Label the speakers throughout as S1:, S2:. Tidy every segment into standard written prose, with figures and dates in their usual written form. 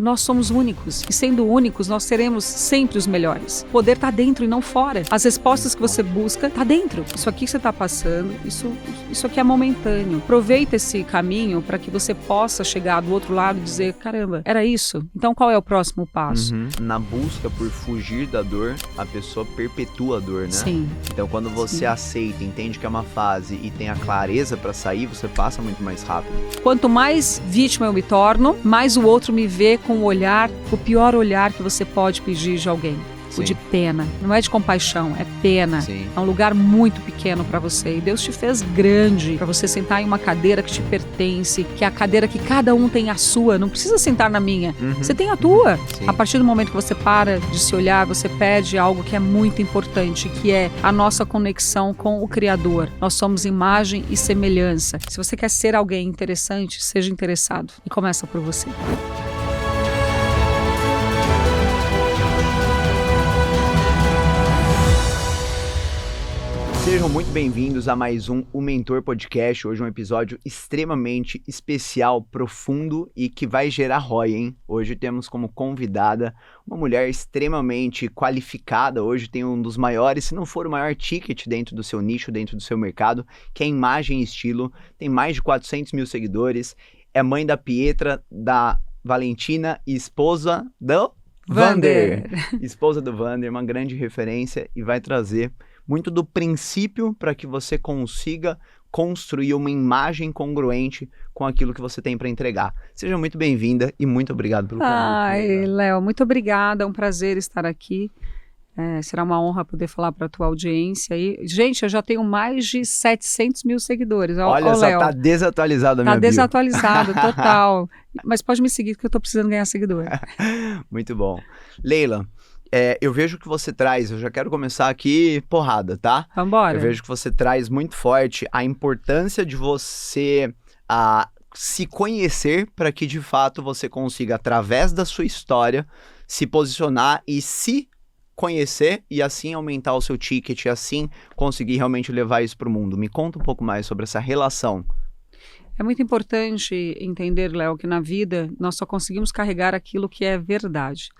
S1: nós somos únicos. E sendo únicos, nós seremos sempre os melhores. O poder está dentro e não fora. As respostas que você busca está dentro. Isso aqui que você está passando, isso aqui é momentâneo. Aproveita esse caminho para que você possa chegar do outro lado e dizer, caramba, era isso? Então qual é o próximo passo?
S2: Na busca por fugir da dor, a pessoa perpetua a dor, né?
S1: Sim.
S2: Então quando você aceita, entende que é uma fase e tem a clareza para sair, você passa muito mais rápido.
S1: Quanto mais vítima eu me torno, mais o outro me vê com o olhar, o pior olhar que você pode pedir de alguém.
S2: Sim.
S1: O de pena. Não é de compaixão, é pena.
S2: Sim.
S1: É um lugar muito pequeno para você. E Deus te fez grande para você sentar em uma cadeira que te pertence, que é a cadeira que cada um tem a sua. Não precisa sentar na minha. Você tem a tua.
S2: Sim.
S1: A partir do momento que você para de se olhar, você perde algo que é muito importante, que é a nossa conexão com o Criador. Nós somos imagem e semelhança. Se você quer ser alguém interessante, seja interessado. E começa por você.
S2: Sejam muito bem-vindos a mais um O Mentor Podcast. Hoje um episódio extremamente especial, profundo e que vai gerar ROI, hein? Hoje temos como convidada uma mulher extremamente qualificada. Hoje tem um dos maiores, se não for o maior ticket dentro do seu nicho, dentro do seu mercado, que é Imagem e Estilo. Tem mais de 400 mil seguidores. É mãe da Pietra, da Valentina e esposa do Vander. Esposa do Vander, uma grande referência e vai trazer muito do princípio para que você consiga construir uma imagem congruente com aquilo que você tem para entregar. Seja muito bem-vinda e muito obrigado pelo convite.
S1: Ai, Léo, muito obrigada, é um prazer estar aqui. Será uma honra poder falar para a tua audiência. E, gente, eu já tenho mais de 700 mil seguidores.
S2: Olha só, tá desatualizado a minha bio.
S1: Tá desatualizado, total. Mas pode me seguir que eu estou precisando ganhar seguidor.
S2: Muito bom. Leila, eu vejo que você traz, eu já quero começar aqui porrada, tá?
S1: Vambora.
S2: Eu vejo que você traz muito forte a importância de você se conhecer para que de fato você consiga, através da sua história, se posicionar e se conhecer e assim aumentar o seu ticket e assim conseguir realmente levar isso para o mundo. Me conta um pouco mais sobre essa relação.
S1: É muito importante entender, Léo, que na vida nós só conseguimos carregar aquilo que é verdade.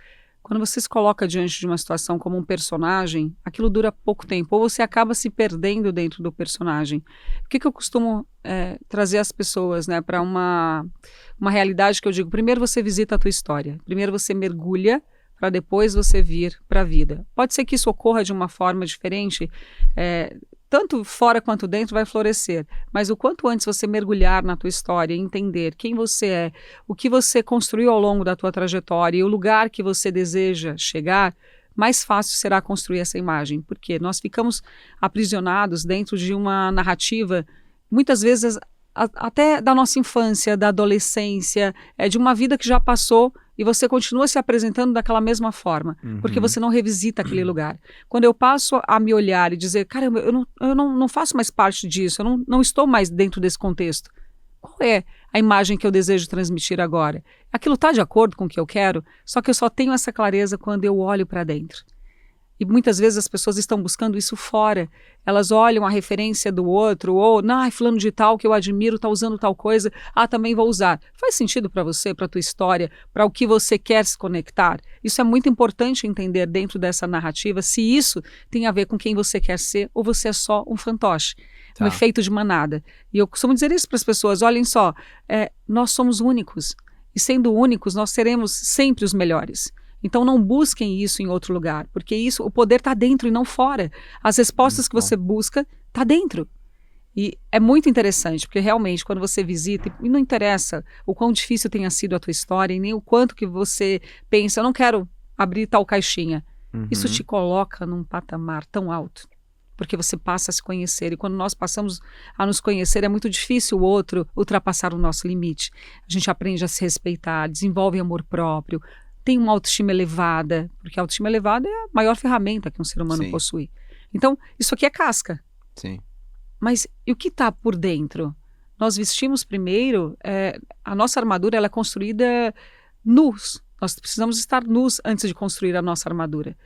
S1: Quando você se coloca diante de uma situação como um personagem, aquilo dura pouco tempo, ou você acaba se perdendo dentro do personagem. O que eu costumo trazer as pessoas, né, para uma realidade que eu digo, primeiro você visita a tua história, primeiro você mergulha, para depois você vir para a vida. Pode ser que isso ocorra de uma forma diferente, tanto fora quanto dentro vai florescer, mas o quanto antes você mergulhar na tua história e entender quem você é, o que você construiu ao longo da tua trajetória e o lugar que você deseja chegar, mais fácil será construir essa imagem, porque nós ficamos aprisionados dentro de uma narrativa, muitas vezes até da nossa infância, da adolescência, de uma vida que já passou e você continua se apresentando daquela mesma forma, porque você não revisita aquele lugar. Quando eu passo a me olhar e dizer, caramba, eu não faço mais parte disso, eu não estou mais dentro desse contexto. Qual é a imagem que eu desejo transmitir agora? Aquilo está de acordo com o que eu quero, só que eu só tenho essa clareza quando eu olho para dentro. E muitas vezes as pessoas estão buscando isso fora. Elas olham a referência do outro, ou, fulano de tal que eu admiro está usando tal coisa, também vou usar. Faz sentido para você, para a tua história, para o que você quer se conectar? Isso é muito importante entender dentro dessa narrativa, se isso tem a ver com quem você quer ser, ou você é só um fantoche, um efeito de manada. E eu costumo dizer isso para as pessoas, olhem só, nós somos únicos, e sendo únicos, nós seremos sempre os melhores. Então não busquem isso em outro lugar, porque o poder está dentro e não fora. As respostas que você busca está dentro. E é muito interessante, porque realmente quando você visita, e não interessa o quão difícil tenha sido a tua história, e nem o quanto que você pensa, eu não quero abrir tal caixinha. Isso te coloca num patamar tão alto, porque você passa a se conhecer. E quando nós passamos a nos conhecer, é muito difícil o outro ultrapassar o nosso limite. A gente aprende a se respeitar, desenvolve amor próprio, tem uma autoestima elevada, porque a autoestima elevada é a maior ferramenta que um ser humano possui. Então, isso aqui é casca.
S2: Sim.
S1: Mas e o que está por dentro? Nós vestimos primeiro, a nossa armadura ela é construída nus. Nós precisamos estar nus antes de construir a nossa armadura.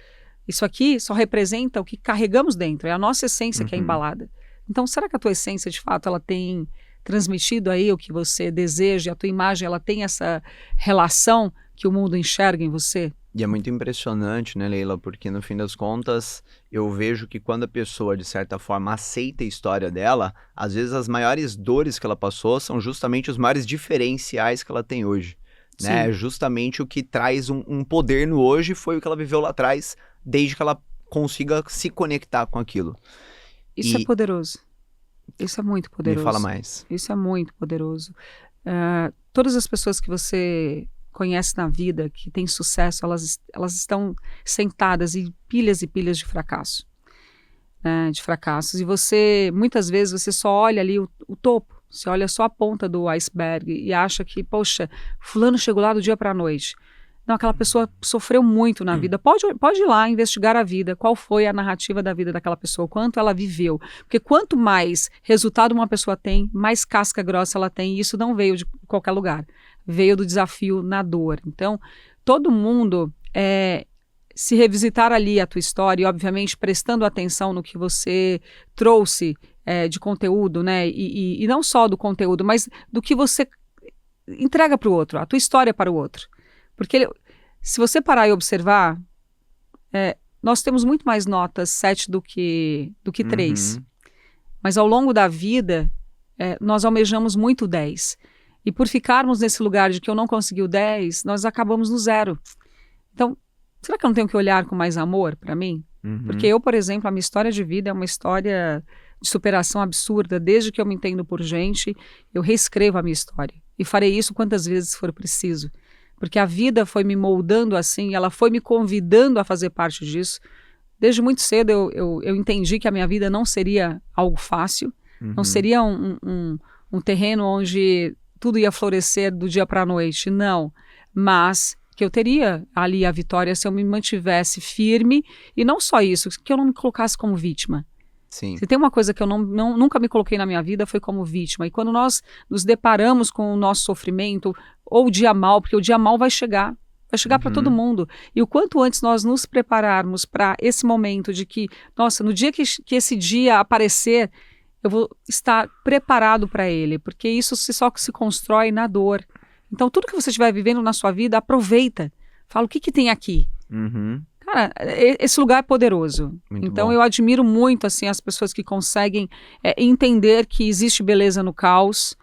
S1: Isso aqui só representa o que carregamos dentro, é a nossa essência que é embalada. Então, será que a tua essência, de fato, ela tem transmitido aí o que você deseja, a tua imagem ela tem essa relação que o mundo enxerga em você?
S2: E é muito impressionante, né, Leila? Porque no fim das contas, eu vejo que quando a pessoa, de certa forma, aceita a história dela, às vezes as maiores dores que ela passou são justamente os maiores diferenciais que ela tem hoje. Né? Justamente o que traz um poder no hoje foi o que ela viveu lá atrás, desde que ela consiga se conectar com aquilo.
S1: Isso é poderoso. Isso é muito poderoso.
S2: Me fala mais.
S1: Isso é muito poderoso. Todas as pessoas que você conhece na vida, que têm sucesso, elas estão sentadas em pilhas e pilhas de fracasso. Né? De fracassos. E você, muitas vezes, você só olha ali o topo. Você olha só a ponta do iceberg e acha que, poxa, fulano chegou lá do dia para a noite. Não, aquela pessoa sofreu muito na vida. Pode ir lá investigar a vida, qual foi a narrativa da vida daquela pessoa, quanto ela viveu. Porque quanto mais resultado uma pessoa tem, mais casca grossa ela tem. E isso não veio de qualquer lugar. Veio do desafio na dor. Então, todo mundo, se revisitar ali a tua história e, obviamente, prestando atenção no que você trouxe de conteúdo, né? E não só do conteúdo, mas do que você entrega para o outro, a tua história para o outro. Porque se você parar e observar, nós temos muito mais notas 7 do que 3. Mas ao longo da vida, nós almejamos muito 10. E por ficarmos nesse lugar de que eu não consegui o 10, nós acabamos no 0. Então, será que eu não tenho que olhar com mais amor para mim? Porque eu, por exemplo, a minha história de vida é uma história de superação absurda. Desde que eu me entendo por gente, eu reescrevo a minha história. E farei isso quantas vezes for preciso. Porque a vida foi me moldando assim, ela foi me convidando a fazer parte disso. Desde muito cedo eu entendi que a minha vida não seria algo fácil, não seria um terreno onde tudo ia florescer do dia para a noite, não. Mas que eu teria ali a vitória se eu me mantivesse firme, e não só isso, que eu não me colocasse como vítima.
S2: Sim.
S1: Se tem uma coisa que eu nunca me coloquei na minha vida, foi como vítima. E quando nós nos deparamos com o nosso sofrimento, ou o dia mal, porque o dia mal vai chegar para todo mundo. E o quanto antes nós nos prepararmos para esse momento de que, nossa, no dia que esse dia aparecer, eu vou estar preparado para ele, porque isso só se constrói na dor. Então, tudo que você estiver vivendo na sua vida, aproveita. Fala, o que tem aqui? Cara, esse lugar é poderoso.
S2: Muito
S1: então,
S2: bom.
S1: eu admiro muito assim, as pessoas que conseguem entender que existe beleza no caos.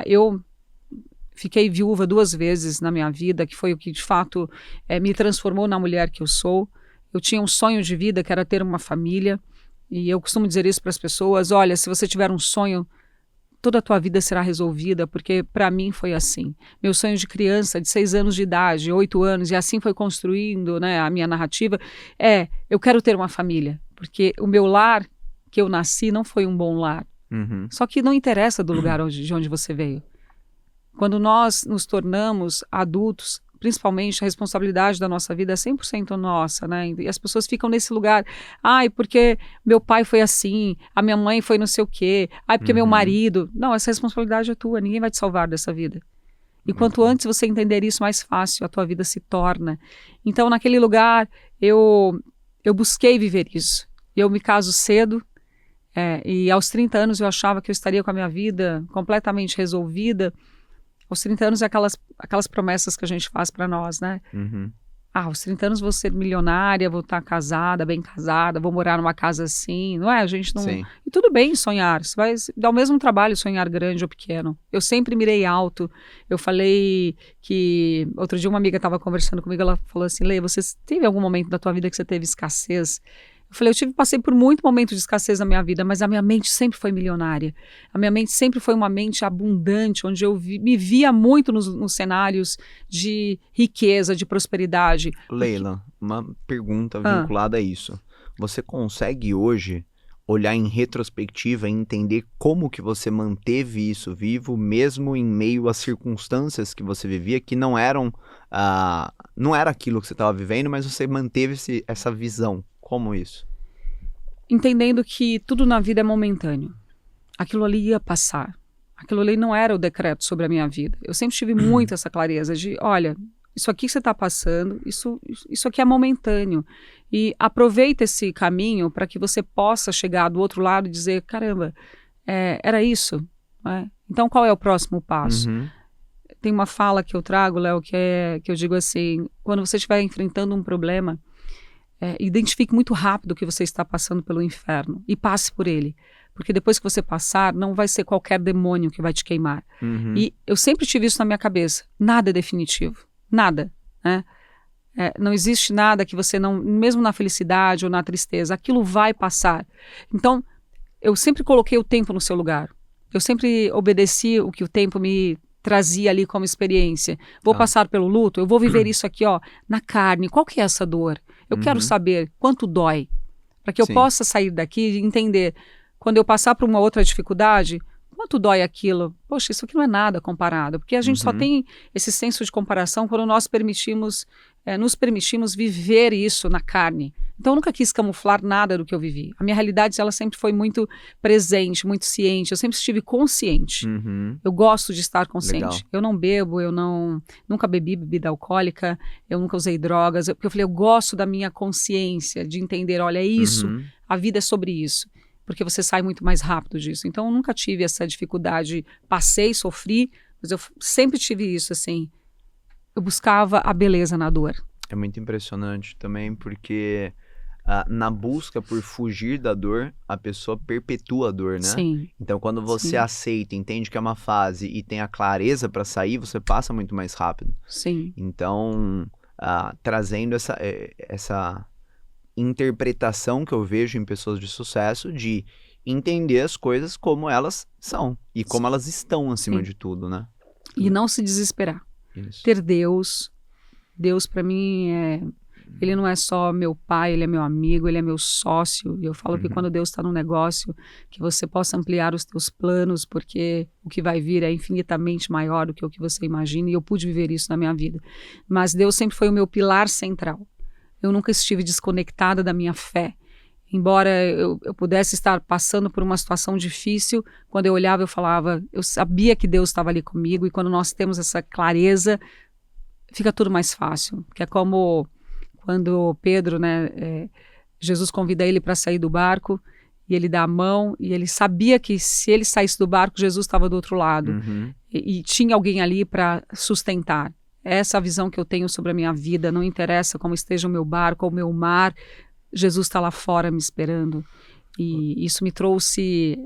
S1: Eu fiquei viúva 2 vezes na minha vida, que foi o que, de fato, me transformou na mulher que eu sou. Eu tinha um sonho de vida, que era ter uma família. E eu costumo dizer isso para as pessoas, olha, se você tiver um sonho, toda a tua vida será resolvida, porque para mim foi assim. Meu sonho de criança, de 6 anos de idade, 8 anos, e assim foi construindo, né, a minha narrativa, eu quero ter uma família, porque o meu lar que eu nasci não foi um bom lar. Só que não interessa do lugar de onde você veio. Quando nós nos tornamos adultos, principalmente a responsabilidade da nossa vida é 100% nossa, né? E as pessoas ficam nesse lugar, porque meu pai foi assim, a minha mãe foi não sei o quê, porque meu marido... Não, essa responsabilidade é tua, ninguém vai te salvar dessa vida. E quanto antes você entender isso, mais fácil a tua vida se torna. Então, naquele lugar, eu busquei viver isso. Eu me caso cedo, e aos 30 anos eu achava que eu estaria com a minha vida completamente resolvida. Aos 30 anos é aquelas promessas que a gente faz para nós, né? Aos 30 anos vou ser milionária, vou estar casada, bem casada, vou morar numa casa assim, não é? A gente não...
S2: Sim.
S1: E tudo bem sonhar, você vai dar o mesmo trabalho sonhar grande ou pequeno. Eu sempre mirei alto. Eu falei que... Outro dia uma amiga estava conversando comigo, ela falou assim, Lê, você teve algum momento da tua vida que você teve escassez? Eu falei, passei por muito momento de escassez na minha vida, mas a minha mente sempre foi milionária. A minha mente sempre foi uma mente abundante, onde eu me via muito nos cenários de riqueza, de prosperidade.
S2: Leila, uma pergunta vinculada a isso. Você consegue hoje olhar em retrospectiva e entender como que você manteve isso vivo, mesmo em meio às circunstâncias que você vivia, que não eram, não era aquilo que você estava vivendo, mas você manteve essa visão? Como isso?
S1: Entendendo que tudo na vida é momentâneo. Aquilo ali ia passar. Aquilo ali não era o decreto sobre a minha vida. Eu sempre tive muito essa clareza de, olha, isso aqui que você está passando, isso aqui é momentâneo. E aproveita esse caminho para que você possa chegar do outro lado e dizer, caramba, era isso. né? Então, qual é o próximo passo?
S2: Uhum.
S1: Tem uma fala que eu trago, Léo, que eu digo assim, quando você estiver enfrentando um problema, identifique muito rápido que você está passando pelo inferno e passe por ele. Porque depois que você passar, não vai ser qualquer demônio que vai te queimar.
S2: Uhum.
S1: E eu sempre tive isso na minha cabeça. Nada é definitivo. Nada, né? Não existe nada que você não... Mesmo na felicidade ou na tristeza, aquilo vai passar. Então, eu sempre coloquei o tempo no seu lugar. Eu sempre obedeci o que o tempo me trazia ali como experiência. Vou passar pelo luto, eu vou viver isso aqui, ó, na carne. Qual que é essa dor? Eu quero saber quanto dói. Para que eu possa sair daqui e entender... Quando eu passar por uma outra dificuldade, quanto dói aquilo? Poxa, isso aqui não é nada comparado. Porque a gente só tem esse senso de comparação quando nós nos permitimos viver isso na carne. Então, eu nunca quis camuflar nada do que eu vivi. A minha realidade, ela sempre foi muito presente, muito ciente. Eu sempre estive consciente. Eu gosto de estar consciente.
S2: Legal.
S1: Eu não bebo, nunca bebi bebida alcoólica, eu nunca usei drogas. Porque eu falei, eu gosto da minha consciência, de entender, olha, é isso, a vida é sobre isso. Porque você sai muito mais rápido disso. Então, eu nunca tive essa dificuldade. Passei, sofri, mas eu sempre tive isso, assim. Eu buscava a beleza na dor.
S2: É muito impressionante também, porque na busca por fugir da dor, a pessoa perpetua a dor, né?
S1: Sim.
S2: Então, quando você aceita, entende que é uma fase e tem a clareza para sair, você passa muito mais rápido.
S1: Sim.
S2: Então, trazendo essa interpretação que eu vejo em pessoas de sucesso de entender as coisas como elas são e como elas estão acima de tudo, né?
S1: E não se desesperar.
S2: Isso.
S1: Ter Deus para mim ele não é só meu pai, ele é meu amigo, ele é meu sócio. E eu falo que quando Deus está no negócio, que você possa ampliar os teus planos, porque o que vai vir é infinitamente maior do que o que você imagina, e eu pude viver isso na minha vida. Mas Deus sempre foi o meu pilar central. Eu nunca estive desconectada da minha fé. Embora eu pudesse estar passando por uma situação difícil, quando eu olhava eu falava, eu sabia que Deus estava ali comigo, e quando nós temos essa clareza, fica tudo mais fácil. Que é como quando Pedro, né, Jesus convida ele para sair do barco, e ele dá a mão, e ele sabia que se ele saísse do barco, Jesus estava do outro lado. E tinha alguém ali para sustentar. Essa visão que eu tenho sobre a minha vida, não interessa como esteja o meu barco ou o meu mar, Jesus está lá fora me esperando. E isso me trouxe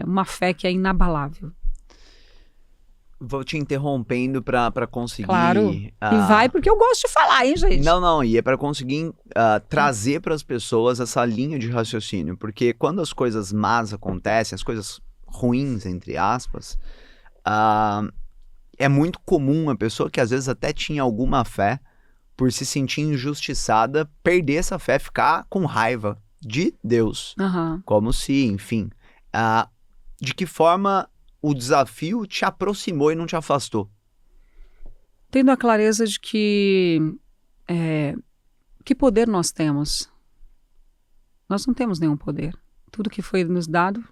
S1: uma fé que é inabalável.
S2: Vou te interrompendo para conseguir...
S1: Claro, e vai porque eu gosto de falar, hein, gente?
S2: Não, e é para conseguir trazer para as pessoas essa linha de raciocínio, porque quando as coisas más acontecem, as coisas ruins, entre aspas, é muito comum a pessoa que às vezes até tinha alguma fé, por se sentir injustiçada, perder essa fé, ficar com raiva de Deus. Como se, enfim, de que forma o desafio te aproximou e não te afastou?
S1: Tendo a clareza de que poder nós temos. Nós não temos nenhum poder. Tudo que foi nos dado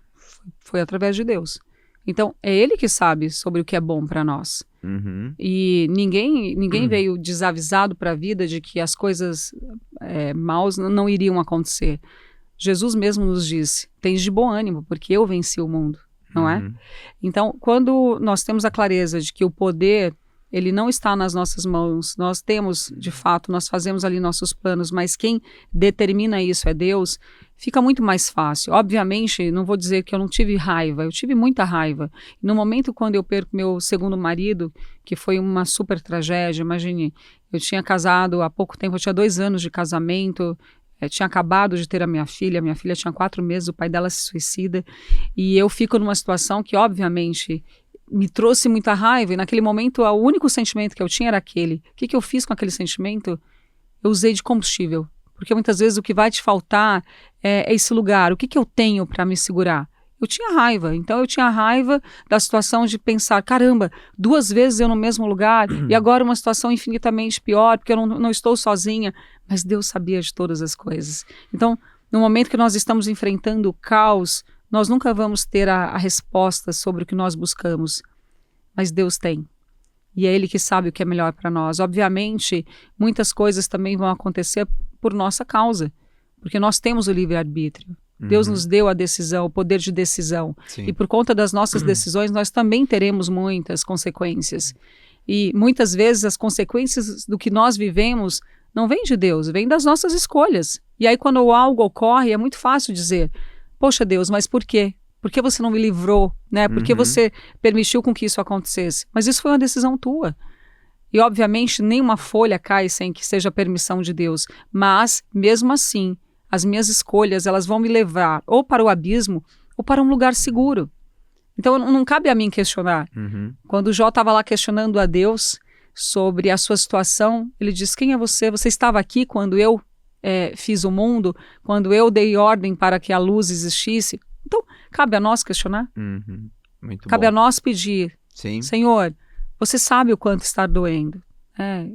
S1: foi através de Deus. Então, é Ele que sabe sobre o que é bom para nós. E ninguém veio desavisado para a vida de que as coisas maus não iriam acontecer. Jesus mesmo nos disse, tens de bom ânimo, porque eu venci o mundo, não é? Então, quando nós temos a clareza de que o poder, ele não está nas nossas mãos, nós temos, de fato, nós fazemos ali nossos planos, mas quem determina isso é Deus, fica muito mais fácil. Obviamente, não vou dizer que eu não tive raiva, eu tive muita raiva. No momento quando eu perco meu segundo marido, que foi uma super tragédia, imagine, eu tinha casado há pouco tempo, eu tinha 2 anos de casamento, tinha acabado de ter a minha filha tinha 4 meses, o pai dela se suicida, e eu fico numa situação que, obviamente, me trouxe muita raiva, e naquele momento o único sentimento que eu tinha era aquele. O que eu fiz com aquele sentimento? Eu usei de combustível, porque muitas vezes o que vai te faltar é esse lugar. O que eu tenho para me segurar? Eu tinha raiva, então eu tinha raiva da situação de pensar, caramba, 2 vezes eu no mesmo lugar, e agora uma situação infinitamente pior, porque eu não estou sozinha, mas Deus sabia de todas as coisas. Então, no momento que nós estamos enfrentando o caos, nós nunca vamos ter a resposta sobre o que nós buscamos, mas Deus tem. E é Ele que sabe o que é melhor para nós. Obviamente, muitas coisas também vão acontecer por nossa causa, porque nós temos o livre-arbítrio. Deus nos deu a decisão, o poder de decisão.
S2: Sim.
S1: E por conta das nossas decisões, nós também teremos muitas consequências. E muitas vezes as consequências do que nós vivemos não vêm de Deus, vêm das nossas escolhas. E aí quando algo ocorre, é muito fácil dizer, poxa Deus, mas por quê? Por que você não me livrou? Né? Por que você permitiu com que isso acontecesse? Mas isso foi uma decisão tua. E obviamente nenhuma folha cai sem que seja permissão de Deus. Mas, mesmo assim, as minhas escolhas elas vão me levar ou para o abismo ou para um lugar seguro. Então não cabe a mim questionar. Quando Jó estava lá questionando a Deus sobre a sua situação, ele diz, quem é você? Você estava aqui quando eu fiz o mundo? Quando eu dei ordem para que a luz existisse? Então, cabe a nós questionar.
S2: Muito
S1: cabe
S2: bom.
S1: a nós pedir.
S2: Sim.
S1: Senhor, você sabe o quanto está doendo.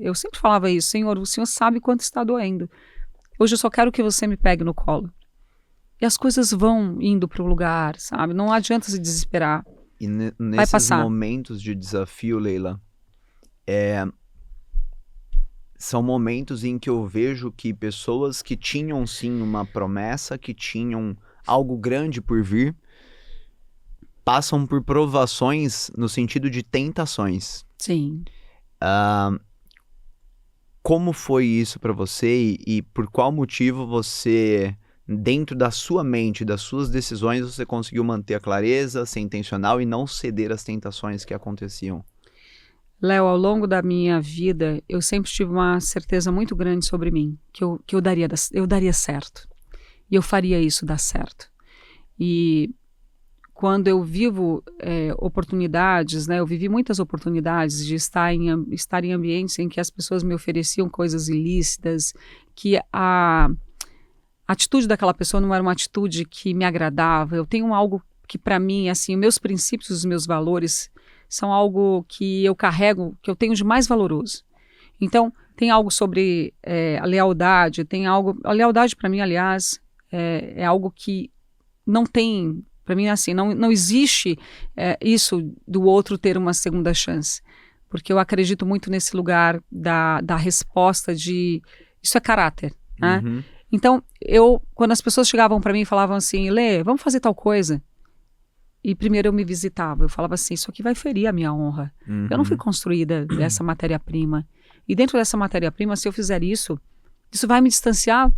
S1: Eu sempre falava isso. Senhor, o Senhor sabe quanto está doendo. Hoje eu só quero que você me pegue no colo. E as coisas vão indo para o lugar, sabe? Não adianta se desesperar.
S2: E
S1: Vai
S2: nesses
S1: passar.
S2: momentos de desafio, Leila, são momentos em que eu vejo que pessoas que tinham sim uma promessa, que tinham algo grande por vir, passam por provações no sentido de tentações.
S1: Sim.
S2: Como foi isso para você e por qual motivo você, dentro da sua mente, das suas decisões, você conseguiu manter a clareza, ser intencional e não ceder às tentações que aconteciam?
S1: Léo, ao longo da minha vida, eu sempre tive uma certeza muito grande sobre mim, que eu daria certo. E eu faria isso dar certo. E quando eu vivo oportunidades, né, eu vivi muitas oportunidades de estar em ambientes em que as pessoas me ofereciam coisas ilícitas, que a atitude daquela pessoa não era uma atitude que me agradava. Eu tenho algo que para mim, assim, meus princípios, os meus valores são algo que eu carrego, que eu tenho de mais valoroso. Então, tem algo sobre a lealdade, a lealdade para mim, aliás, é algo que não tem, para mim, assim, não existe isso do outro ter uma segunda chance, porque eu acredito muito nesse lugar da resposta de, isso é caráter, né? Então, quando as pessoas chegavam para mim e falavam assim, Lê, vamos fazer tal coisa, e primeiro eu me visitava, eu falava assim, isso aqui vai ferir a minha honra. Eu não fui construída dessa matéria-prima. E dentro dessa matéria-prima, se eu fizer isso vai me distanciar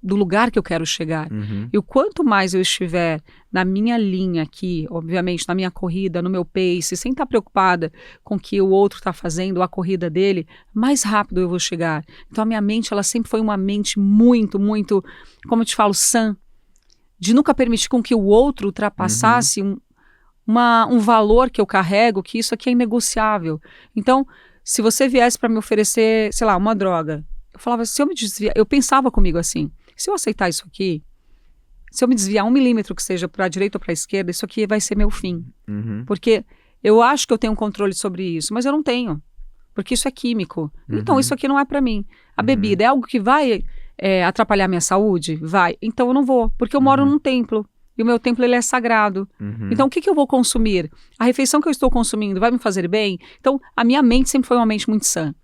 S1: do lugar que eu quero chegar. E o quanto mais eu estiver na minha linha aqui, obviamente, na minha corrida, no meu pace, sem estar preocupada com o que o outro está fazendo, a corrida dele, mais rápido eu vou chegar. Então a minha mente, ela sempre foi uma mente muito, muito, como eu te falo, sã, de nunca permitir com que o outro ultrapassasse um valor que eu carrego, que isso aqui é inegociável. Então, se você viesse para me oferecer, sei lá, uma droga, eu falava, se eu me desviar, eu pensava comigo assim, se eu aceitar isso aqui, se eu me desviar 1 milímetro que seja para a direita ou para a esquerda, isso aqui vai ser meu fim. Porque eu acho que eu tenho um controle sobre isso, mas eu não tenho. Porque isso é químico. Então, isso aqui não é para mim. A bebida é algo que vai atrapalhar minha saúde? Vai. Então, eu não vou. Porque eu moro num templo. E o meu templo, ele é sagrado. Então, o que eu vou consumir? A refeição que eu estou consumindo vai me fazer bem? Então, a minha mente sempre foi uma mente muito sã.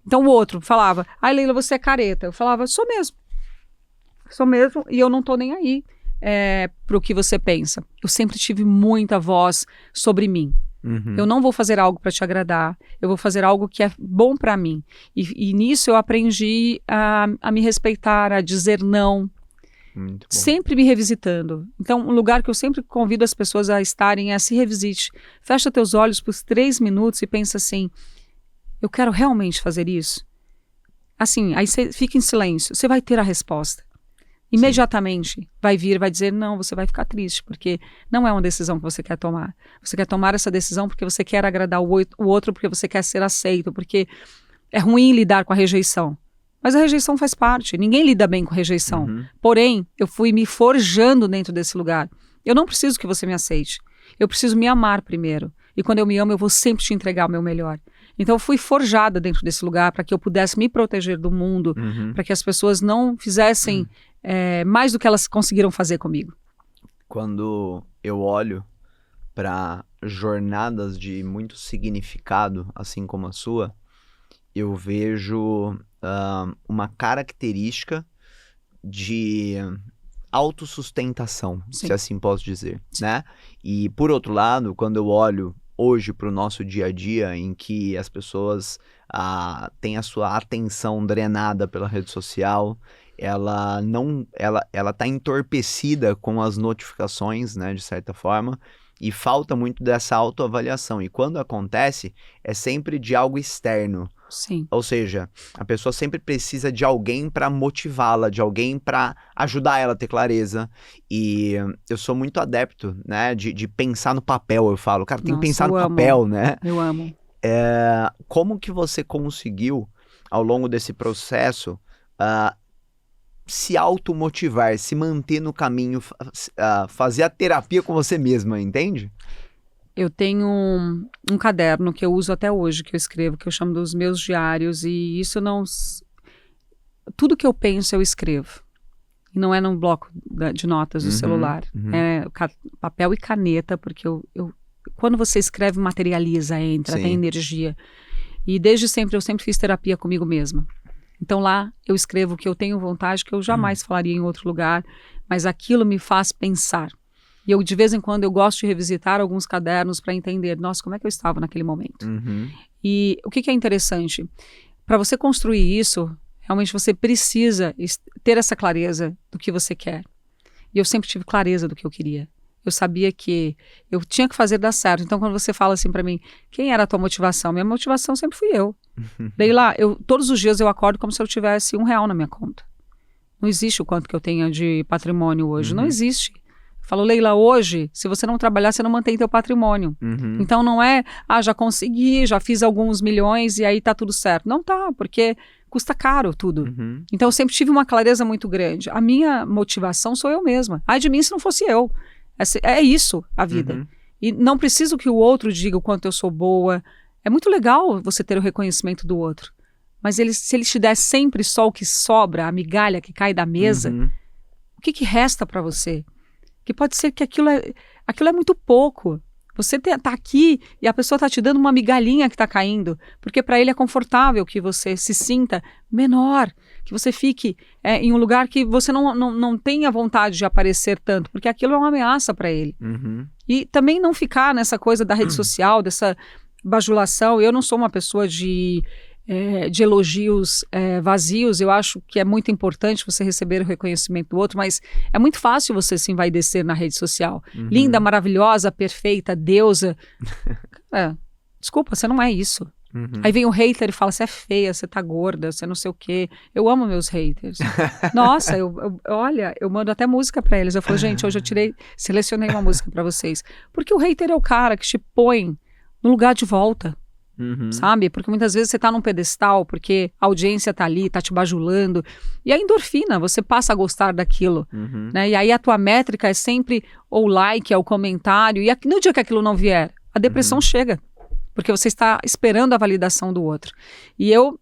S1: Então, o outro falava, ai, Leila, você é careta. Eu falava, sou mesmo. Sou mesmo, e eu não tô nem aí pro que você pensa. Eu sempre tive muita voz sobre mim. Eu não vou fazer algo para te agradar, eu vou fazer algo que é bom para mim. E nisso eu aprendi a me respeitar, a dizer não.
S2: Muito bom.
S1: Sempre me revisitando. Então, um lugar que eu sempre convido as pessoas a estarem é se revisite. Fecha teus olhos por 3 minutos e pensa assim, eu quero realmente fazer isso? Assim, aí você fica em silêncio, você vai ter a resposta. Imediatamente vai vir, vai dizer, não, você vai ficar triste, porque não é uma decisão que você quer tomar. Você quer tomar essa decisão porque você quer agradar o outro, porque você quer ser aceito, porque é ruim lidar com a rejeição. Mas a rejeição faz parte, ninguém lida bem com rejeição. Porém, eu fui me forjando dentro desse lugar. Eu não preciso que você me aceite, eu preciso me amar primeiro. E quando eu me amo, eu vou sempre te entregar o meu melhor. Então eu fui forjada dentro desse lugar para que eu pudesse me proteger do mundo, para que as pessoas não fizessem mais do que elas conseguiram fazer comigo.
S2: Quando eu olho para jornadas de muito significado, assim como a sua, eu vejo uma característica de autossustentação,
S1: Sim.
S2: se assim posso dizer, né? E por outro lado, quando eu olho hoje para o nosso dia a dia, em que as pessoas têm a sua atenção drenada pela rede social, ela tá entorpecida com as notificações, né, de certa forma, e falta muito dessa autoavaliação. E quando acontece, é sempre de algo externo.
S1: Sim.
S2: Ou seja, a pessoa sempre precisa de alguém para motivá-la, de alguém para ajudar ela a ter clareza. E eu sou muito adepto, né, de pensar no papel. Eu falo, cara, tem que pensar no papel, né?
S1: Eu amo.
S2: Como que você conseguiu, ao longo desse processo, se automotivar, se manter no caminho, fazer a terapia com você mesma, entende?
S1: Eu tenho um caderno que eu uso até hoje, que eu escrevo, que eu chamo dos meus diários, e isso não... Tudo que eu penso eu escrevo. E não é num bloco de notas do celular. É papel e caneta, porque quando você escreve, materializa, entra,
S2: Sim.
S1: tem energia. E desde sempre, eu sempre fiz terapia comigo mesma. Então lá eu escrevo o que eu tenho vontade, que eu jamais falaria em outro lugar, mas aquilo me faz pensar. E eu, de vez em quando, eu gosto de revisitar alguns cadernos para entender, nossa, como é que eu estava naquele momento? E o que é interessante? Para você construir isso, realmente você precisa ter essa clareza do que você quer. E eu sempre tive clareza do que eu queria. Eu sabia que eu tinha que fazer dar certo. Então, quando você fala assim para mim, quem era a tua motivação? Minha motivação sempre fui eu. Daí lá, todos os dias eu acordo como se eu tivesse R$1 na minha conta. Não existe o quanto que eu tenho de patrimônio hoje. Não existe. Falo, Leila, hoje, se você não trabalhar, você não mantém teu patrimônio. Então não é, já consegui, já fiz alguns milhões e aí tá tudo certo. Não tá, porque custa caro tudo. Então eu sempre tive uma clareza muito grande. A minha motivação sou eu mesma. Ai de mim se não fosse eu. É isso a vida. E não preciso que o outro diga o quanto eu sou boa. É muito legal você ter o reconhecimento do outro. Mas se ele te der sempre só o que sobra, a migalha que cai da mesa, o que resta para você? Que pode ser que aquilo é muito pouco. Você tá aqui e a pessoa tá te dando uma migalhinha que tá caindo, porque para ele é confortável que você se sinta menor, que você fique em um lugar que você não tenha vontade de aparecer tanto, porque aquilo é uma ameaça para ele. E também não ficar nessa coisa da rede social, dessa bajulação. Eu não sou uma pessoa de elogios vazios. Eu acho que é muito importante você receber o reconhecimento do outro, mas é muito fácil você se envaidecer na rede social. Linda, maravilhosa, perfeita, deusa. Desculpa, você não é isso. Aí vem o hater e fala, você é feia, você tá gorda, você não sei o quê. Eu amo meus haters. Nossa, olha, eu mando até música pra eles. Eu falo, gente, hoje eu selecionei uma música pra vocês. Porque o hater é o cara que te põe no lugar de volta. Sabe? Porque muitas vezes você tá num pedestal, porque a audiência tá ali, tá te bajulando, e a endorfina, você passa a gostar daquilo, né? E aí a tua métrica é sempre o like, é o comentário, e no dia que aquilo não vier, a depressão chega, porque você está esperando a validação do outro. E eu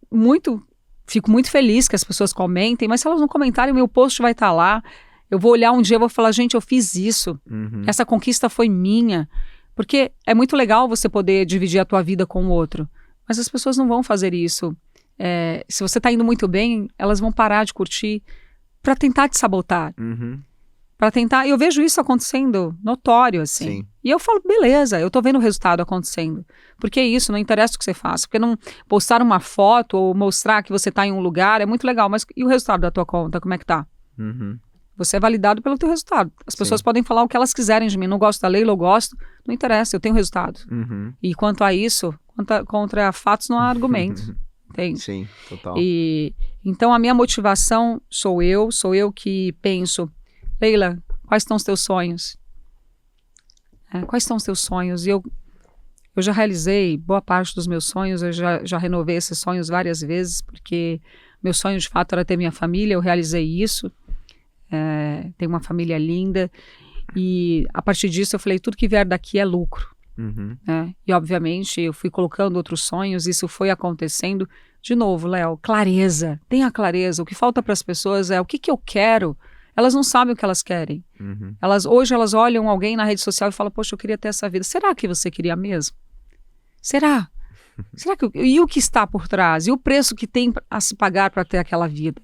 S1: fico muito feliz que as pessoas comentem, mas se elas não comentarem, o meu post vai estar lá, eu vou olhar um dia e vou falar, gente, eu fiz isso, essa conquista foi minha. Porque é muito legal você poder dividir a tua vida com o outro, mas as pessoas não vão fazer isso. Se você está indo muito bem, elas vão parar de curtir para tentar te sabotar. Para tentar, eu vejo isso acontecendo notório, assim.
S2: Sim.
S1: E eu falo, beleza, eu tô vendo o resultado acontecendo. Porque é isso, não interessa o que você faça. Porque não postar uma foto ou mostrar que você está em um lugar é muito legal, mas e o resultado da tua conta, como é que tá? Você é validado pelo teu resultado. As pessoas podem falar o que elas quiserem de mim. Não gosto da Leila, eu gosto. Não interessa, eu tenho resultado. E quanto a isso, contra fatos não há argumento. Entende?
S2: Sim, total.
S1: Então a minha motivação sou eu que penso, Leila, quais estão os teus sonhos? Quais estão os teus sonhos? E eu já realizei boa parte dos meus sonhos, eu já renovei esses sonhos várias vezes, porque meu sonho de fato era ter minha família, eu realizei isso. Tenho uma família linda e a partir disso eu falei, tudo que vier daqui é lucro. E obviamente eu fui colocando outros sonhos, isso foi acontecendo. De novo, Léo, clareza, tenha clareza. O que falta para as pessoas é o que eu quero. Elas não sabem o que elas querem. Hoje elas olham alguém na rede social e falam, poxa, eu queria ter essa vida. Será que você queria mesmo? Será? E o que está por trás? E o preço que tem a se pagar para ter aquela vida?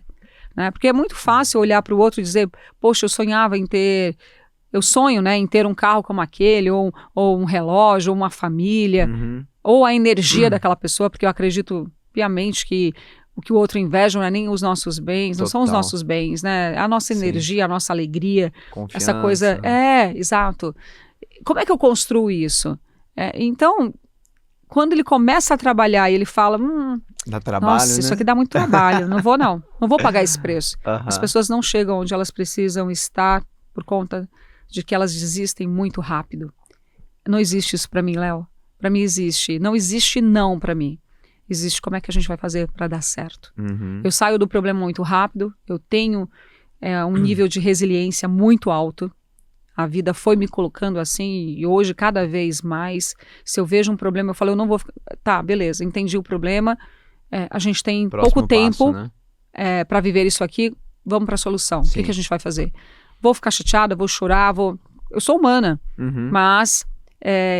S1: né? Porque é muito fácil olhar para o outro e dizer, poxa, eu sonho, né, em ter um carro como aquele, ou um relógio, ou uma família, ou a energia daquela pessoa, porque eu acredito piamente que o que o outro inveja não é nem os nossos bens, não são os nossos bens, né? A nossa energia, a nossa alegria,
S2: confiança,
S1: essa coisa, exato. Como é que eu construo isso? Então, quando ele começa a trabalhar e ele fala,
S2: dá trabalho,
S1: nossa,
S2: né?
S1: isso aqui dá muito trabalho, não vou pagar esse preço.
S2: Uhum.
S1: As pessoas não chegam onde elas precisam estar por conta de que elas desistem muito rápido. Não existe isso para mim, Léo. Para mim existe. Não existe não para mim. Existe como é que a gente vai fazer para dar certo. Eu saio do problema muito rápido, eu tenho um nível de resiliência muito alto. A vida foi me colocando assim e hoje cada vez mais, se eu vejo um problema, eu falo, eu não vou... Tá, beleza, entendi o problema, a gente tem pouco tempo, né, para viver isso aqui, vamos para a solução. O que a gente vai fazer? Vou ficar chateada, vou chorar, eu sou humana, mas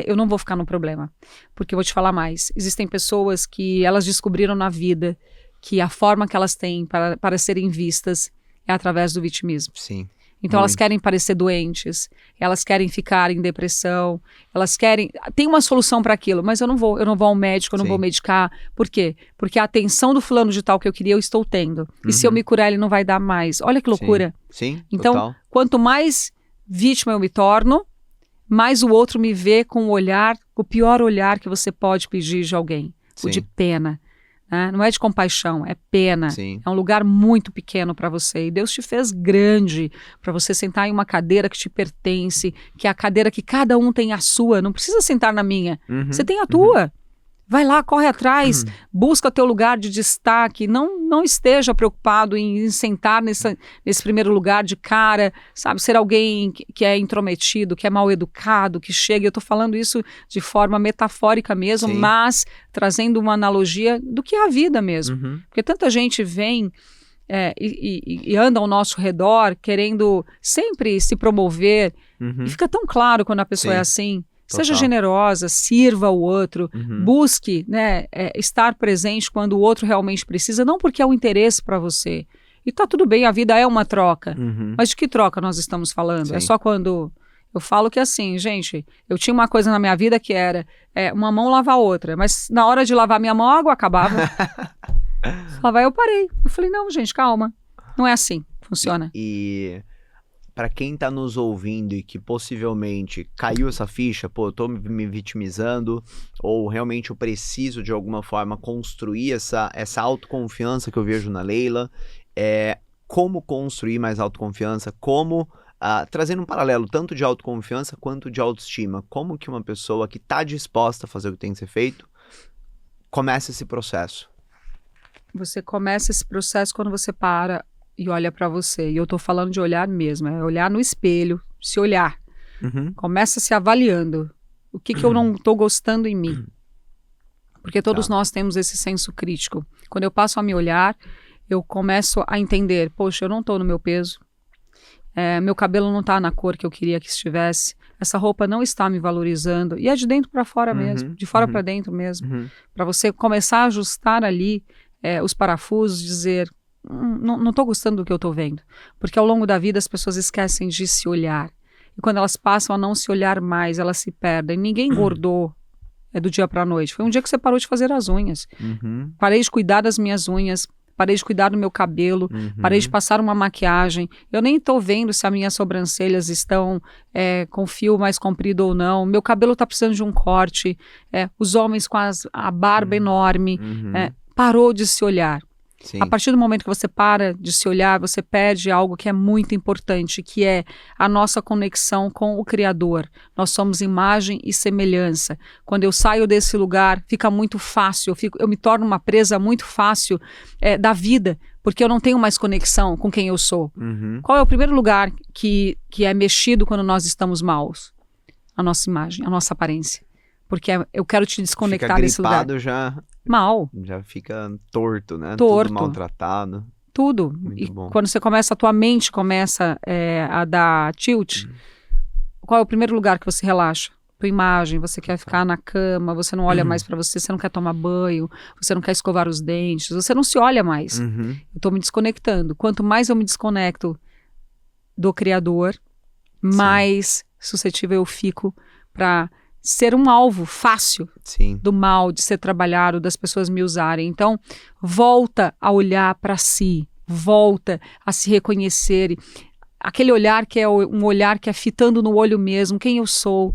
S1: eu não vou ficar no problema. Porque eu vou te falar mais. Existem pessoas que elas descobriram na vida que a forma que elas têm para serem vistas é através do vitimismo.
S2: Sim.
S1: Então elas querem parecer doentes, elas querem ficar em depressão, elas querem... Tem uma solução para aquilo, mas eu não vou ao médico, eu não vou medicar. Por quê? Porque a atenção do fulano de tal que eu queria, eu estou tendo. E se eu me curar, ele não vai dar mais. Olha que loucura.
S2: Sim,
S1: então,
S2: total.
S1: Quanto mais vítima eu me torno, mais o outro me vê com o olhar, o pior olhar que você pode pedir de alguém. O de pena. Né? Não é de compaixão, é pena.
S2: Sim.
S1: É um lugar muito pequeno para você. E Deus te fez grande para você sentar em uma cadeira que te pertence, que é a cadeira que cada um tem a sua. Não precisa sentar na minha. Você tem a tua. Vai lá, corre atrás, busca teu lugar de destaque, não esteja preocupado em sentar nesse primeiro lugar de cara, sabe, ser alguém que é intrometido, que é mal educado, que chega, eu estou falando isso de forma metafórica mesmo, mas trazendo uma analogia do que é a vida mesmo, porque tanta gente vem e anda ao nosso redor querendo sempre se promover, e fica tão claro quando a pessoa é assim.
S2: Total.
S1: Seja generosa, sirva o outro, busque, né, estar presente quando o outro realmente precisa, não porque é um interesse para você. E tá tudo bem, a vida é uma troca. Mas de que troca nós estamos falando? É só quando... Eu falo que assim, gente, eu tinha uma coisa na minha vida que era uma mão lavar a outra, mas na hora de lavar minha mão, a água acabava. Eu parei. Eu falei, não, gente, calma. Não é assim, funciona.
S2: E para quem tá nos ouvindo e que possivelmente caiu essa ficha, pô, eu tô me vitimizando, ou realmente eu preciso de alguma forma construir essa autoconfiança que eu vejo na Leila, como construir mais autoconfiança, como, trazendo um paralelo tanto de autoconfiança quanto de autoestima, como que uma pessoa que tá disposta a fazer o que tem que ser feito, começa esse processo?
S1: Você começa esse processo quando você para e olha para você. E eu tô falando de olhar mesmo, é olhar no espelho, se olhar. Começa se avaliando. O que eu não tô gostando em mim? Porque todos nós temos esse senso crítico. Quando eu passo a me olhar, eu começo a entender, poxa, eu não tô no meu peso. Meu cabelo não tá na cor que eu queria que estivesse. Essa roupa não está me valorizando. E é de dentro para fora mesmo, de fora para dentro mesmo. Para você começar a ajustar ali os parafusos, dizer... Não estou gostando do que eu estou vendo, porque ao longo da vida as pessoas esquecem de se olhar, e quando elas passam a não se olhar mais, elas se perdem. Ninguém engordou do dia para a noite, foi um dia que você parou de fazer as unhas. Parei de cuidar das minhas unhas, parei de cuidar do meu cabelo, parei de passar uma maquiagem, eu nem estou vendo se as minhas sobrancelhas estão com fio mais comprido ou não, meu cabelo está precisando de um corte, os homens com a barba enorme, parou de se olhar.
S2: Sim.
S1: A partir do momento que você para de se olhar, você perde algo que é muito importante, que é a nossa conexão com o Criador. Nós somos imagem e semelhança. Quando eu saio desse lugar, fica muito fácil, eu me torno uma presa muito fácil da vida, porque eu não tenho mais conexão com quem eu sou. Qual é o primeiro lugar que é mexido quando nós estamos maus? A nossa imagem, a nossa aparência. Porque eu quero te desconectar desse lugar.
S2: Já fica torto, né?
S1: Torto.
S2: Tudo maltratado.
S1: Tudo.
S2: Muito bom.
S1: Quando a tua mente começa a dar tilt, qual é o primeiro lugar que você relaxa? O tua imagem, você quer ficar na cama, você não olha mais para você, você não quer tomar banho, você não quer escovar os dentes, você não se olha mais. Eu estou me desconectando. Quanto mais eu me desconecto do Criador, mais suscetível eu fico para ser um alvo fácil do mal, de ser trabalhado, das pessoas me usarem. Então, volta a olhar para si, volta a se reconhecer. Aquele olhar que é um olhar que é fitando no olho mesmo, quem eu sou,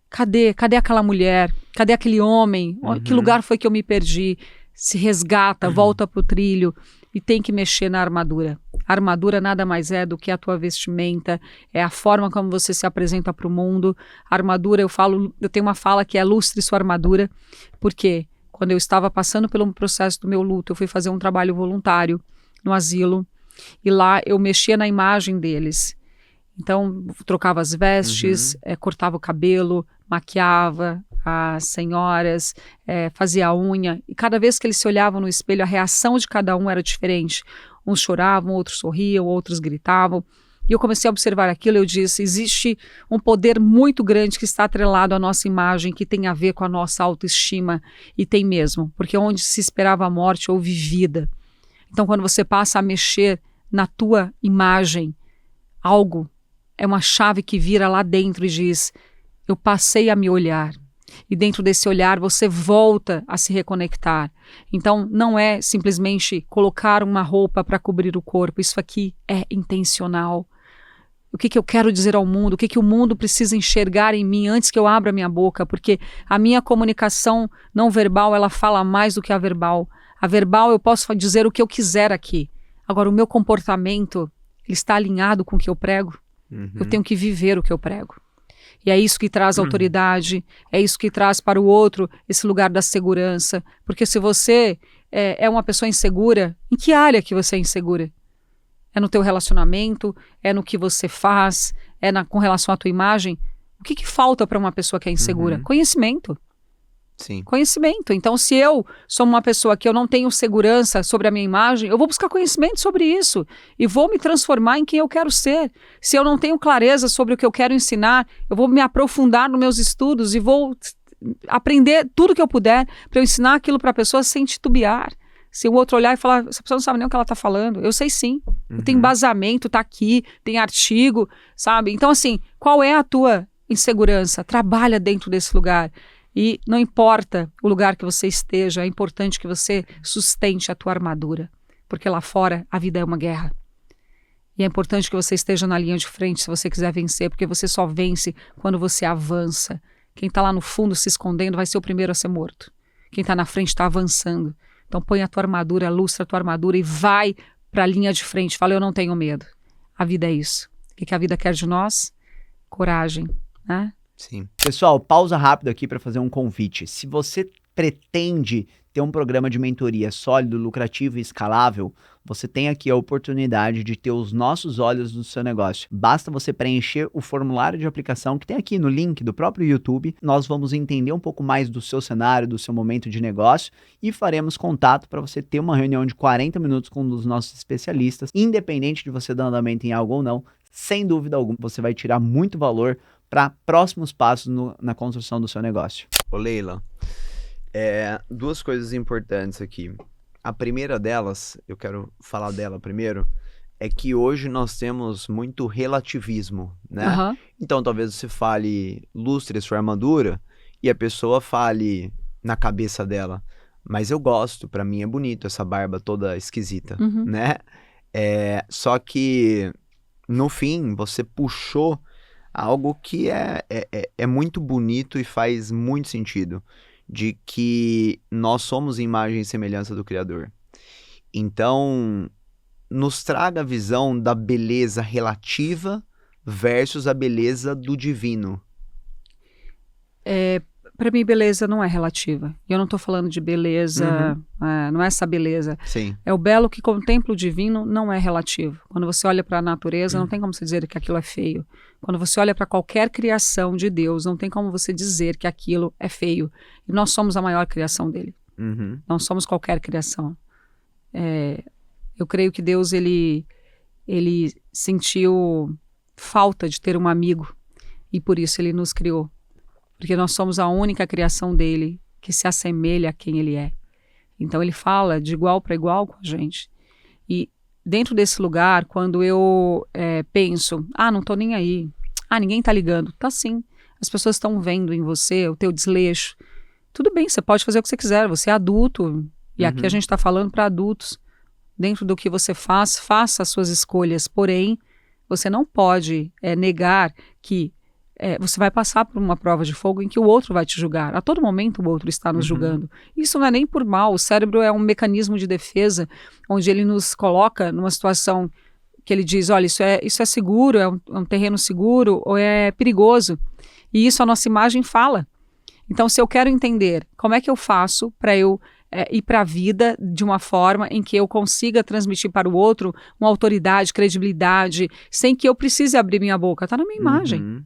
S1: cadê aquela mulher, cadê aquele homem, que lugar foi que eu me perdi, se resgata, volta pro trilho e tem que mexer na armadura. A armadura nada mais é do que a tua vestimenta, é a forma como você se apresenta para o mundo. A armadura, eu tenho uma fala que é lustre sua armadura, porque quando eu estava passando pelo processo do meu luto, eu fui fazer um trabalho voluntário no asilo, e lá eu mexia na imagem deles. Então, trocava as vestes, cortava o cabelo, maquiava as senhoras, fazia a unha. E cada vez que eles se olhavam no espelho, a reação de cada um era diferente. Uns choravam, outros sorriam, outros gritavam. E eu comecei a observar aquilo e eu disse, existe um poder muito grande que está atrelado à nossa imagem, que tem a ver com a nossa autoestima. E tem mesmo, porque onde se esperava a morte, houve vida. Então, quando você passa a mexer na tua imagem, algo é uma chave que vira lá dentro e diz, eu passei a me olhar. E dentro desse olhar você volta a se reconectar. Então não é simplesmente colocar uma roupa para cobrir o corpo, isso aqui é intencional. O que eu quero dizer ao mundo, o que o mundo precisa enxergar em mim antes que eu abra minha boca, porque a minha comunicação não verbal, ela fala mais do que a verbal. A verbal eu posso dizer o que eu quiser aqui. Agora o meu comportamento, ele está alinhado com o que eu prego. Eu tenho que viver o que eu prego. E é isso que traz autoridade, é isso que traz para o outro esse lugar da segurança. Porque se você é uma pessoa insegura, em que área que você é insegura? É no teu relacionamento? É no que você faz? Com relação à tua imagem? O que falta para uma pessoa que é insegura? Conhecimento.
S2: Sim.
S1: Conhecimento. Então, se eu sou uma pessoa que eu não tenho segurança sobre a minha imagem, eu vou buscar conhecimento sobre isso e vou me transformar em quem eu quero ser. Se eu não tenho clareza sobre o que eu quero ensinar, eu vou me aprofundar nos meus estudos e vou aprender tudo que eu puder para eu ensinar aquilo para a pessoa sem titubear. Se o outro olhar e falar, essa pessoa não sabe nem o que ela está falando, eu sei sim. Tem embasamento, está aqui, tem artigo, sabe? Então, assim, qual é a tua insegurança? Trabalha dentro desse lugar. E não importa o lugar que você esteja, é importante que você sustente a tua armadura, porque lá fora a vida é uma guerra. E é importante que você esteja na linha de frente se você quiser vencer, porque você só vence quando você avança. Quem está lá no fundo se escondendo vai ser o primeiro a ser morto. Quem está na frente está avançando. Então põe a tua armadura, lustra a tua armadura e vai para a linha de frente. Fala, eu não tenho medo. A vida é isso. O que a vida quer de nós? Coragem, né?
S2: Sim. Pessoal, pausa rápido aqui para fazer um convite. Se você pretende ter um programa de mentoria sólido, lucrativo e escalável, você tem aqui a oportunidade de ter os nossos olhos no seu negócio. Basta você preencher o formulário de aplicação que tem aqui no link do próprio YouTube. Nós vamos entender um pouco mais do seu cenário, do seu momento de negócio e faremos contato para você ter uma reunião de 40 minutos com um dos nossos especialistas. Independente de você dar andamento em algo ou não, sem dúvida alguma, você vai tirar muito valor para próximos passos na construção do seu negócio.
S3: Ô Leila, duas coisas importantes aqui. A primeira delas, eu quero falar dela primeiro, é que hoje nós temos muito relativismo, né? Então talvez você fale lustre sua armadura e a pessoa fale na cabeça dela, mas eu gosto, pra mim é bonito essa barba toda esquisita, né? Só que no fim você puxou algo que é muito bonito e faz muito sentido, de que nós somos imagem e semelhança do Criador. Então, nos traga a visão da beleza relativa versus a beleza do divino.
S1: Para mim, beleza não é relativa. Eu não estou falando de beleza, não é essa beleza.
S2: Sim.
S1: É o belo que contempla o divino, não é relativo. Quando você olha para a natureza, não tem como você dizer que aquilo é feio. Quando você olha para qualquer criação de Deus, não tem como você dizer que aquilo é feio. E nós somos a maior criação dele. Não somos qualquer criação. Eu creio que Deus, ele sentiu falta de ter um amigo. E por isso ele nos criou. porque nós somos a única criação dele que se assemelha a quem ele é. Então ele fala de igual para igual com a gente. E dentro desse lugar, quando eu penso, não tô nem aí, ninguém tá ligando, tá sim. As pessoas estão vendo em você o teu desleixo. Tudo bem, você pode fazer o que você quiser, você é adulto, e aqui a gente está falando para adultos. Dentro do que você faz, faça as suas escolhas, porém, você não pode negar que você vai passar por uma prova de fogo em que o outro vai te julgar. A todo momento o outro está nos julgando. Isso não é nem por mal, o cérebro é um mecanismo de defesa, onde ele nos coloca numa situação que ele diz, olha, isso é seguro, é um terreno seguro, ou é perigoso. E isso a nossa imagem fala. Então, se eu quero entender como é que eu faço para eu ir para a vida de uma forma em que eu consiga transmitir para o outro uma autoridade, credibilidade, sem que eu precise abrir minha boca, está na minha imagem.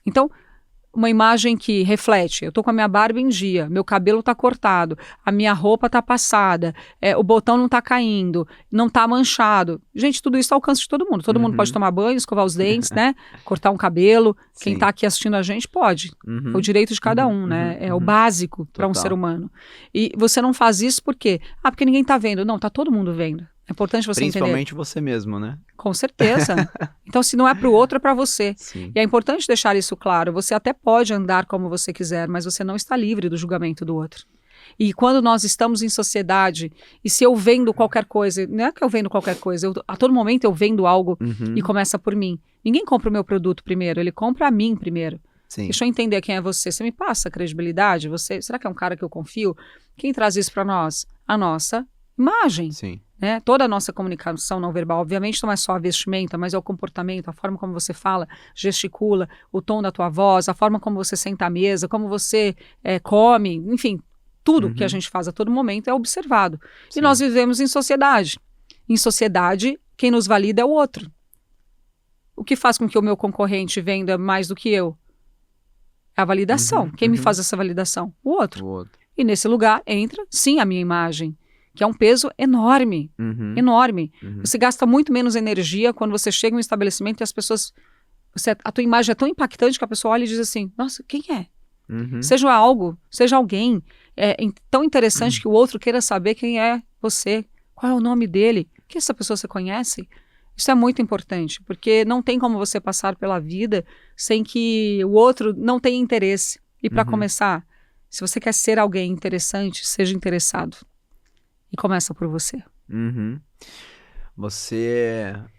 S1: Então, uma imagem que reflete, eu estou com a minha barba em dia, meu cabelo está cortado, a minha roupa está passada, o botão não está caindo, não está manchado. Gente, tudo isso está ao alcance de todo mundo. Todo mundo pode tomar banho, escovar os dentes, né? Cortar um cabelo.
S3: Sim.
S1: Quem está aqui assistindo a gente pode. É o direito de cada um, né? É o básico para um ser humano. E você não faz isso por quê? Porque ninguém está vendo. Não, está todo mundo vendo. É importante você entender.
S3: Principalmente você mesmo, né?
S1: Com certeza. Então, se não é para o outro, é para você.
S3: Sim.
S1: E é importante deixar isso claro. Você até pode andar como você quiser, mas você não está livre do julgamento do outro. E quando nós estamos em sociedade, e se eu vendo qualquer coisa, não é que eu vendo qualquer coisa, a todo momento eu vendo algo e começa por mim. Ninguém compra o meu produto primeiro, ele compra a mim primeiro.
S3: Sim.
S1: Deixa eu entender quem é você. Você me passa credibilidade? Será que é um cara que eu confio? Quem traz isso para nós? A nossa imagem.
S3: Sim.
S1: Né? Toda a nossa comunicação não verbal, obviamente não é só a vestimenta, mas é o comportamento, a forma como você fala, gesticula, o tom da tua voz, a forma como você senta à mesa, como você come, enfim, tudo que a gente faz a todo momento é observado.
S3: Sim.
S1: E nós vivemos em sociedade. Em sociedade, quem nos valida é o outro. O que faz com que o meu concorrente venda mais do que eu? É a validação. Quem me faz essa validação? O outro. E nesse lugar entra, sim, a minha imagem, que é um peso enorme, enorme. Você gasta muito menos energia quando você chega em um estabelecimento e as pessoas... a tua imagem é tão impactante que a pessoa olha e diz assim, nossa, quem é? Seja algo, seja alguém. É tão interessante que o outro queira saber quem é você, qual é o nome dele, que essa pessoa você conhece. Isso é muito importante, porque não tem como você passar pela vida sem que o outro não tenha interesse. E para começar, se você quer ser alguém interessante, seja interessado. E começa por você.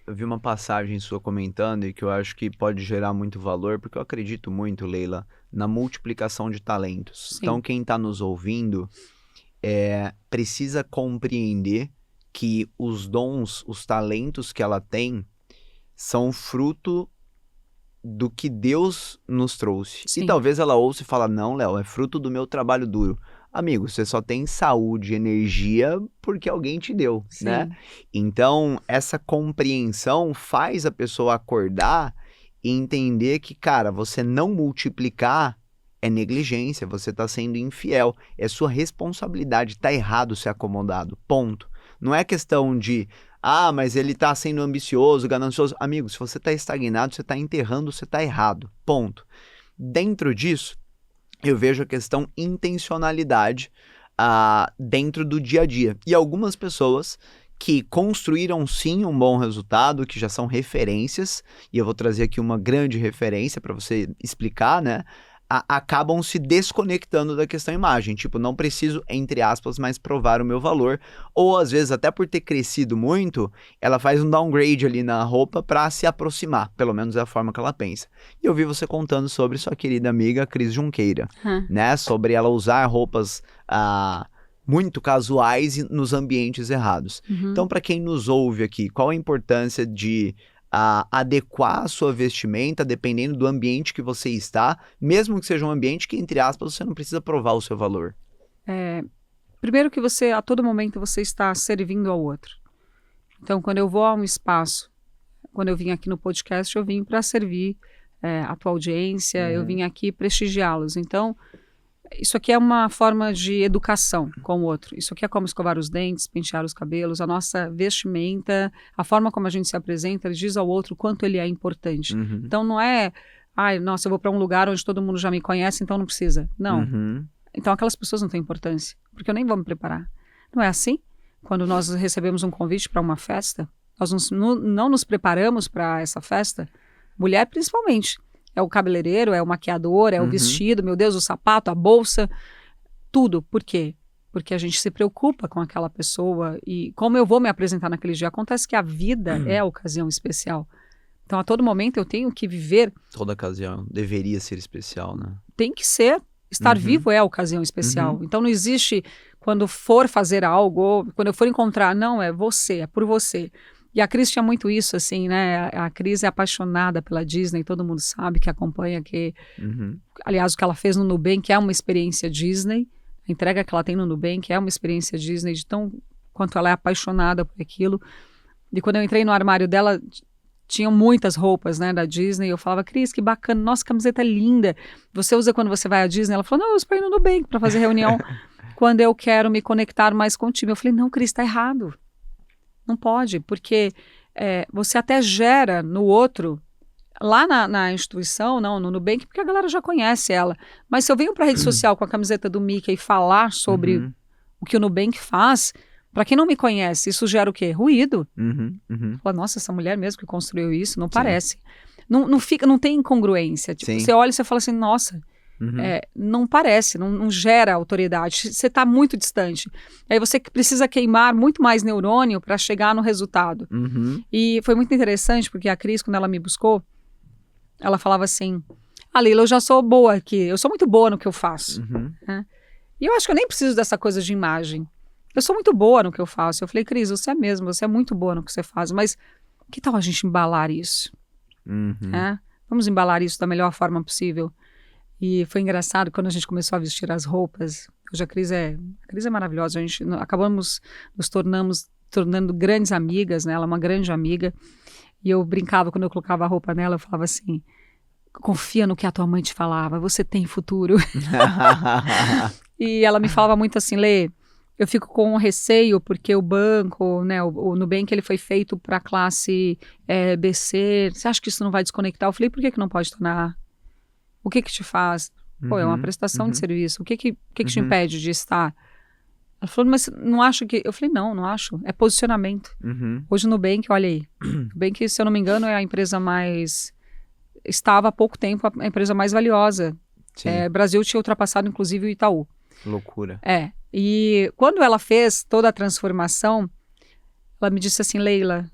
S3: Eu vi uma passagem sua comentando e que eu acho que pode gerar muito valor, porque eu acredito muito, Leila, na multiplicação de talentos.
S1: Sim.
S3: Então, quem está nos ouvindo precisa compreender que os dons, os talentos que ela tem, são fruto do que Deus nos trouxe.
S1: Sim.
S3: E talvez ela ouça e fala, não, Léo, é fruto do meu trabalho duro. Amigo, você só tem saúde e energia porque alguém te deu,
S1: Sim.
S3: né? Então, essa compreensão faz a pessoa acordar e entender que, cara, você não multiplicar é negligência, você tá sendo infiel. É sua responsabilidade, tá errado ser acomodado, ponto. Não é questão de, mas ele tá sendo ambicioso, ganancioso. Amigo, se você tá estagnado, você tá enterrando, você tá errado, ponto. Dentro disso, eu vejo a questão intencionalidade dentro do dia a dia. E algumas pessoas que construíram sim um bom resultado, que já são referências, e eu vou trazer aqui uma grande referência para você explicar, né? Acabam se desconectando da questão imagem. Tipo, não preciso, entre aspas, mais provar o meu valor. Ou, às vezes, até por ter crescido muito, ela faz um downgrade ali na roupa para se aproximar. Pelo menos é a forma que ela pensa. E eu vi você contando sobre sua querida amiga Cris Junqueira, né? Sobre ela usar roupas muito casuais nos ambientes errados. Então, para quem nos ouve aqui, qual a importância de adequar a sua vestimenta dependendo do ambiente que você está, mesmo que seja um ambiente que, entre aspas, você não precisa provar o seu valor?
S1: Primeiro que você, a todo momento, você está servindo ao outro. Então, quando eu vou a um espaço, quando eu vim aqui no podcast, eu vim para servir a tua audiência, eu vim aqui prestigiá-los. Então, isso aqui é uma forma de educação com o outro. Isso aqui é como escovar os dentes, pentear os cabelos, a nossa vestimenta, a forma como a gente se apresenta, ele diz ao outro quanto ele é importante. Então não é, Ai, nossa, eu vou para um lugar onde todo mundo já me conhece, então não precisa. Não.
S3: Uhum.
S1: Então aquelas pessoas não têm importância, porque eu nem vou me preparar. Não é assim? Quando nós recebemos um convite para uma festa, nós não nos preparamos para essa festa, mulher principalmente. É o cabeleireiro, é o maquiador, é o vestido, meu Deus, o sapato, a bolsa, tudo. Por quê? Porque a gente se preocupa com aquela pessoa e como eu vou me apresentar naquele dia. Acontece que a vida é a ocasião especial. Então, a todo momento eu tenho que viver.
S3: Toda ocasião deveria ser especial, né?
S1: Tem que ser. Estar vivo é a ocasião especial. Então, não existe quando for fazer algo, ou quando eu for encontrar, não, é você, é por você. E a Cris tinha muito isso, assim, né? A Cris é apaixonada pela Disney, todo mundo sabe que acompanha, que... Aliás, o que ela fez no Nubank é uma experiência Disney. A entrega que ela tem no Nubank é uma experiência Disney, de tão quanto ela é apaixonada por aquilo. E quando eu entrei no armário dela, tinham muitas roupas, né, da Disney. Eu falava, Cris, que bacana, nossa, camiseta linda. Você usa quando você vai à Disney? Ela falou, não, eu uso pra ir no Nubank, pra fazer reunião quando eu quero me conectar mais contigo. Eu falei, não, Cris, tá errado. Não pode, porque você até gera no outro... Lá na instituição, não, no Nubank, porque a galera já conhece ela. Mas se eu venho para a rede social com a camiseta do Mickey e falar sobre o que o Nubank faz, para quem não me conhece, isso gera o quê? Ruído. Fala, nossa, essa mulher mesmo que construiu isso, não parece. Não tem incongruência. Tipo, você olha e você fala assim, nossa, não parece, não gera autoridade. Você está muito distante. Aí você precisa queimar muito mais neurônio para chegar no resultado. E foi muito interessante, porque a Cris, quando ela me buscou, ela falava assim, Leila, eu já sou boa aqui, eu sou muito boa no que eu faço. Né? E eu acho que eu nem preciso dessa coisa de imagem. Eu sou muito boa no que eu faço. Eu falei, Cris, você é mesmo, você é muito boa no que você faz, mas que tal a gente embalar isso? Vamos embalar isso da melhor forma possível. E foi engraçado, quando a gente começou a vestir as roupas, hoje a Cris é maravilhosa, a gente acabamos nos tornando grandes amigas, né? Ela é uma grande amiga. E eu brincava, quando eu colocava a roupa nela, eu falava assim, confia no que a tua mãe te falava, você tem futuro. E ela me falava muito assim, Lê, eu fico com receio porque o banco, né, o Nubank, ele foi feito para a classe BC, você acha que isso não vai desconectar? Eu falei, por que não pode estar na A? O que te faz? Pô, é uma prestação de serviço, o que te impede de estar? Ela falou, mas não acho que... Eu falei, não acho. É posicionamento. Hoje o Nubank, olha aí. O Nubank, se eu não me engano, é a empresa mais... Estava há pouco tempo a empresa mais valiosa. Brasil tinha ultrapassado, inclusive, o Itaú.
S3: Loucura.
S1: E quando ela fez toda a transformação, ela me disse assim, Leila,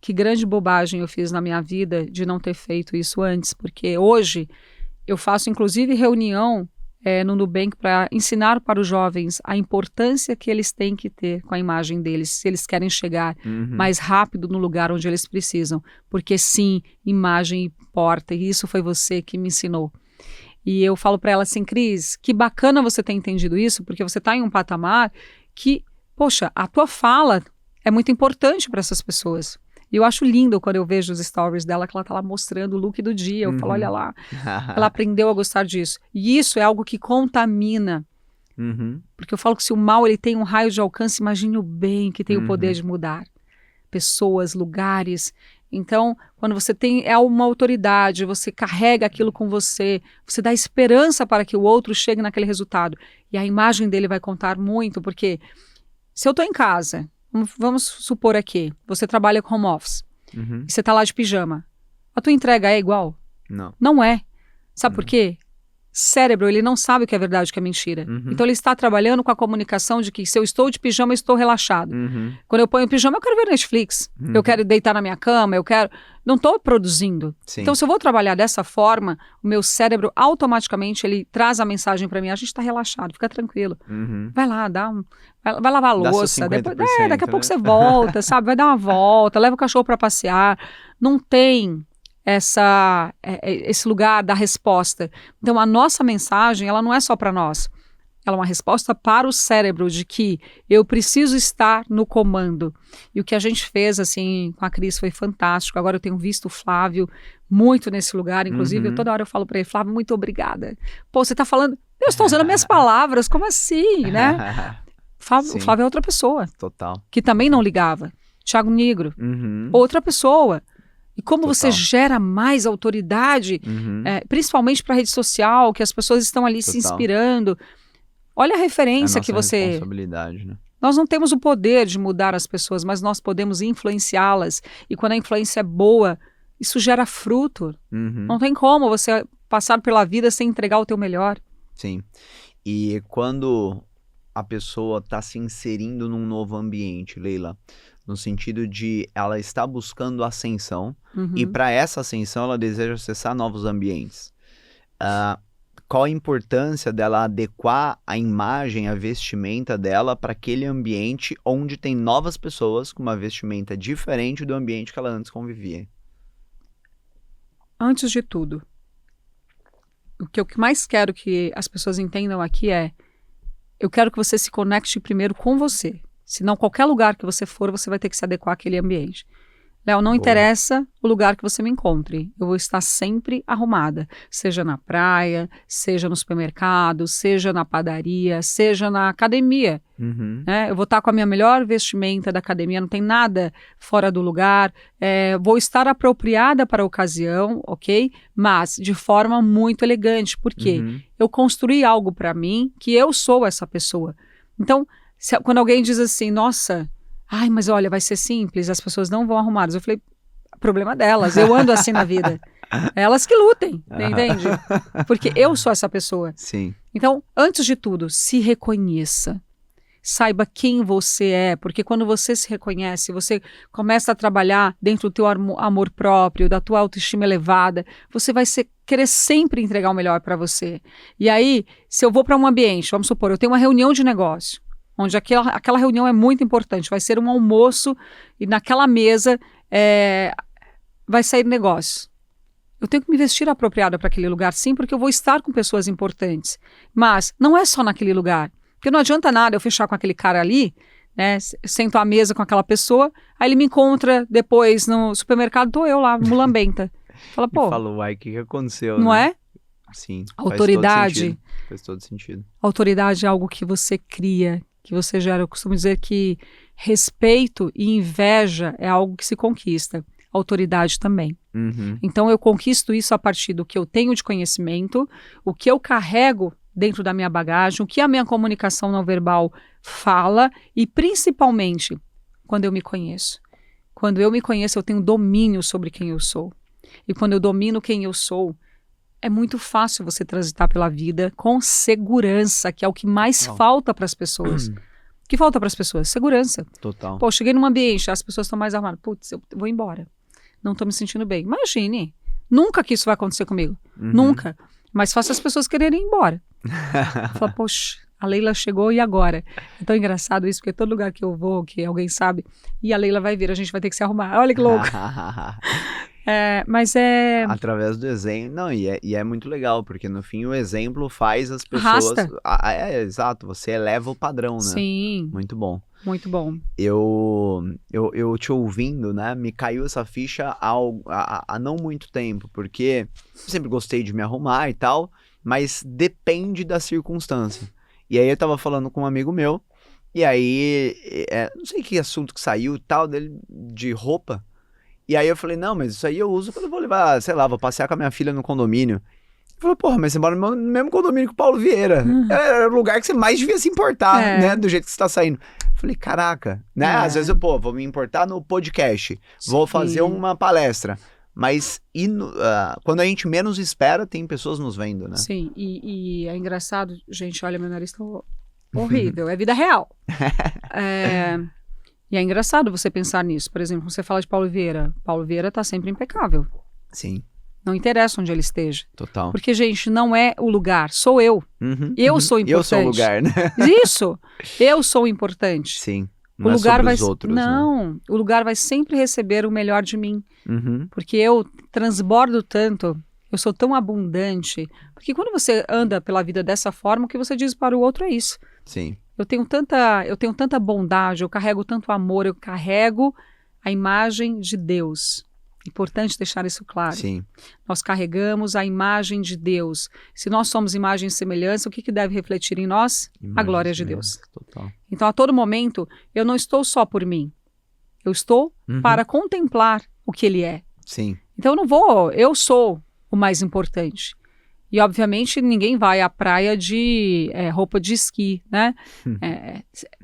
S1: que grande bobagem eu fiz na minha vida de não ter feito isso antes. Porque hoje eu faço, inclusive, reunião... no Nubank para ensinar para os jovens a importância que eles têm que ter com a imagem deles, se eles querem chegar mais rápido no lugar onde eles precisam. Porque sim, imagem importa, e isso foi você que me ensinou. E eu falo para ela assim, Cris, que bacana você ter entendido isso, porque você está em um patamar que, poxa, a tua fala é muito importante para essas pessoas. E eu acho lindo quando eu vejo os stories dela, que ela tá lá mostrando o look do dia. Eu falo, olha lá, ela aprendeu a gostar disso. E isso é algo que contamina. Porque eu falo que se o mal ele tem um raio de alcance, imagine o bem que tem o poder de mudar. Pessoas, lugares. Então, quando você é uma autoridade, você carrega aquilo com você, você dá esperança para que o outro chegue naquele resultado. E a imagem dele vai contar muito, porque se eu tô em casa... Vamos supor aqui, você trabalha com home office e você tá lá de pijama. A tua entrega é igual?
S3: Não.
S1: Não é. Sabe por quê? Cérebro, ele não sabe o que é verdade e o que é mentira. Então ele está trabalhando com a comunicação de que se eu estou de pijama, eu estou relaxado. Quando eu ponho pijama, eu quero ver Netflix. Eu quero deitar na minha cama, eu quero... Não estou produzindo.
S3: Sim.
S1: Então se eu vou trabalhar dessa forma, o meu cérebro automaticamente, ele traz a mensagem para mim, a gente está relaxado, fica tranquilo. Vai lá, vai lavar a louça. Depois, daqui a pouco você volta, sabe? Vai dar uma volta, leva o cachorro para passear. Não tem... esse lugar da resposta. Então a nossa mensagem, ela não é só para nós, ela é uma resposta para o cérebro de que eu preciso estar no comando. E o que a gente fez assim com a Cris foi fantástico. Agora eu tenho visto o Flávio muito nesse lugar, inclusive toda hora eu falo para ele, Flávio, muito obrigada. Pô, você tá falando, eu estou usando minhas palavras, como assim, né? O Flávio é outra pessoa.
S3: Total.
S1: Que também não ligava. Thiago Negro, outra pessoa. E como você
S3: Total.
S1: gera mais autoridade,
S3: Uhum.
S1: principalmente para a rede social, que as pessoas estão ali se
S3: Total.
S1: inspirando. Olha a
S3: É a
S1: referência que
S3: nossa
S1: você...
S3: responsabilidade, né?
S1: Nós não temos o poder de mudar as pessoas, mas nós podemos influenciá-las. E quando a influência é boa, isso gera fruto.
S3: Uhum.
S1: Não tem como você passar pela vida sem entregar o teu melhor.
S3: Sim. E quando a pessoa está se inserindo num novo ambiente, Leila, no sentido de ela está buscando ascensão e
S1: Uhum.
S3: para essa ascensão ela deseja acessar novos ambientes. Qual a importância dela adequar a imagem, a vestimenta dela para aquele ambiente onde tem novas pessoas com uma vestimenta diferente do ambiente que ela antes convivia?
S1: Antes de tudo, o que eu mais quero que as pessoas entendam aqui é: eu quero que você se conecte primeiro com você. Senão, qualquer lugar que você for, você vai ter que se adequar àquele ambiente. Léo, não
S3: Boa.
S1: interessa o lugar que você me encontre. Eu vou estar sempre arrumada. Seja na praia, seja no supermercado, seja na padaria, seja na academia.
S3: Uhum.
S1: Né? Eu vou estar com a minha melhor vestimenta da academia, não tem nada fora do lugar. Vou estar apropriada para a ocasião, ok? Mas de forma muito elegante. Por quê?
S3: Uhum.
S1: Eu construí algo para mim que eu sou essa pessoa. Então, quando alguém diz assim, nossa, ai, mas olha, vai ser simples, as pessoas não vão arrumadas. Eu falei, problema delas, eu ando assim na vida. Elas que lutem, entende? Porque eu sou essa pessoa.
S3: Sim.
S1: Então, antes de tudo, se reconheça. Saiba quem você é, porque quando você se reconhece, você começa a trabalhar dentro do teu amor próprio, da tua autoestima elevada, você vai querer sempre entregar o melhor para você. E aí, se eu vou para um ambiente, vamos supor, eu tenho uma reunião de negócio, onde aquela reunião é muito importante, vai ser um almoço e naquela mesa vai sair negócio. Eu tenho que me vestir apropriada para aquele lugar, sim, porque eu vou estar com pessoas importantes. Mas não é só naquele lugar. Porque não adianta nada eu fechar com aquele cara ali, né? Sento à mesa com aquela pessoa, aí ele me encontra depois no supermercado, tô eu lá, mulambenta. Fala, pô,
S3: Falou, uai, o que aconteceu,
S1: não
S3: né?
S1: é?
S3: Sim.
S1: Autoridade.
S3: Faz todo sentido.
S1: Autoridade é algo que você cria, que você gera. Eu costumo dizer que respeito e inveja é algo que se conquista. Autoridade também.
S3: Uhum.
S1: Então eu conquisto isso a partir do que eu tenho de conhecimento, o que eu carrego dentro da minha bagagem, o que a minha comunicação não verbal fala e principalmente quando eu me conheço. Quando eu me conheço, eu tenho domínio sobre quem eu sou. E quando eu domino quem eu sou, é muito fácil você transitar pela vida com segurança, que é o que mais falta para as pessoas. O que falta para as pessoas? Segurança.
S3: Total.
S1: Pô, cheguei num ambiente, as pessoas estão mais armadas. Putz, eu vou embora. Não estou me sentindo bem. Imagine, nunca que isso vai acontecer comigo.
S3: Uhum.
S1: Nunca. Mas faça as pessoas quererem ir embora. Fala, poxa, a Leila chegou e agora? É tão engraçado isso, porque todo lugar que eu vou, que alguém sabe, e a Leila vai vir, a gente vai ter que se arrumar. Olha que louco. Mas é...
S3: Através do exemplo. Não, e é muito legal, porque no fim o exemplo faz as pessoas...
S1: Arrasta.
S3: Exato, você eleva o padrão, né?
S1: Sim,
S3: Muito bom.
S1: muito bom.
S3: Eu te ouvindo, né, me caiu essa ficha há não muito tempo, porque eu sempre gostei de me arrumar e tal, mas depende da circunstância. E aí eu tava falando com um amigo meu, e aí, não sei que assunto que saiu e tal, dele, de roupa, e aí eu falei, não, mas isso aí eu uso quando eu vou levar, sei lá, vou passear com a minha filha no condomínio. Ele falou, porra, mas você mora no mesmo condomínio que o Paulo Vieira. É o lugar que você mais devia se importar, né? Do jeito que você tá saindo. Eu falei, caraca, né? Às vezes eu, vou me importar no podcast. Vou fazer uma palestra. Mas quando a gente menos espera, tem pessoas nos vendo, né?
S1: Sim, e é engraçado, gente, olha, meu nariz tá horrível, é vida real. E é engraçado você pensar nisso. Por exemplo, você fala de Paulo Vieira. Paulo Vieira tá sempre impecável.
S3: Sim.
S1: Não interessa onde ele esteja.
S3: Total.
S1: Porque, gente, não é o lugar, sou eu. Eu sou importante.
S3: Eu sou o lugar, né?
S1: Isso, eu sou importante.
S3: Sim.
S1: O lugar vai...
S3: os outros,
S1: não,
S3: né?
S1: o lugar vai sempre receber o melhor de mim.
S3: Uhum.
S1: Porque eu transbordo tanto, eu sou tão abundante. Porque quando você anda pela vida dessa forma, o que você diz para o outro é isso.
S3: Sim.
S1: Eu tenho tanta bondade, eu carrego tanto amor, eu carrego a imagem de Deus. Importante deixar isso claro.
S3: Sim.
S1: Nós carregamos a imagem de Deus. Se nós somos imagem e semelhança, o que deve refletir em nós? A glória de Deus.
S3: Total.
S1: Então, a todo momento, eu não estou só por mim. Eu estou para contemplar o que Ele é.
S3: Sim.
S1: Então eu sou o mais importante. E, obviamente, ninguém vai à praia de roupa de esqui, né?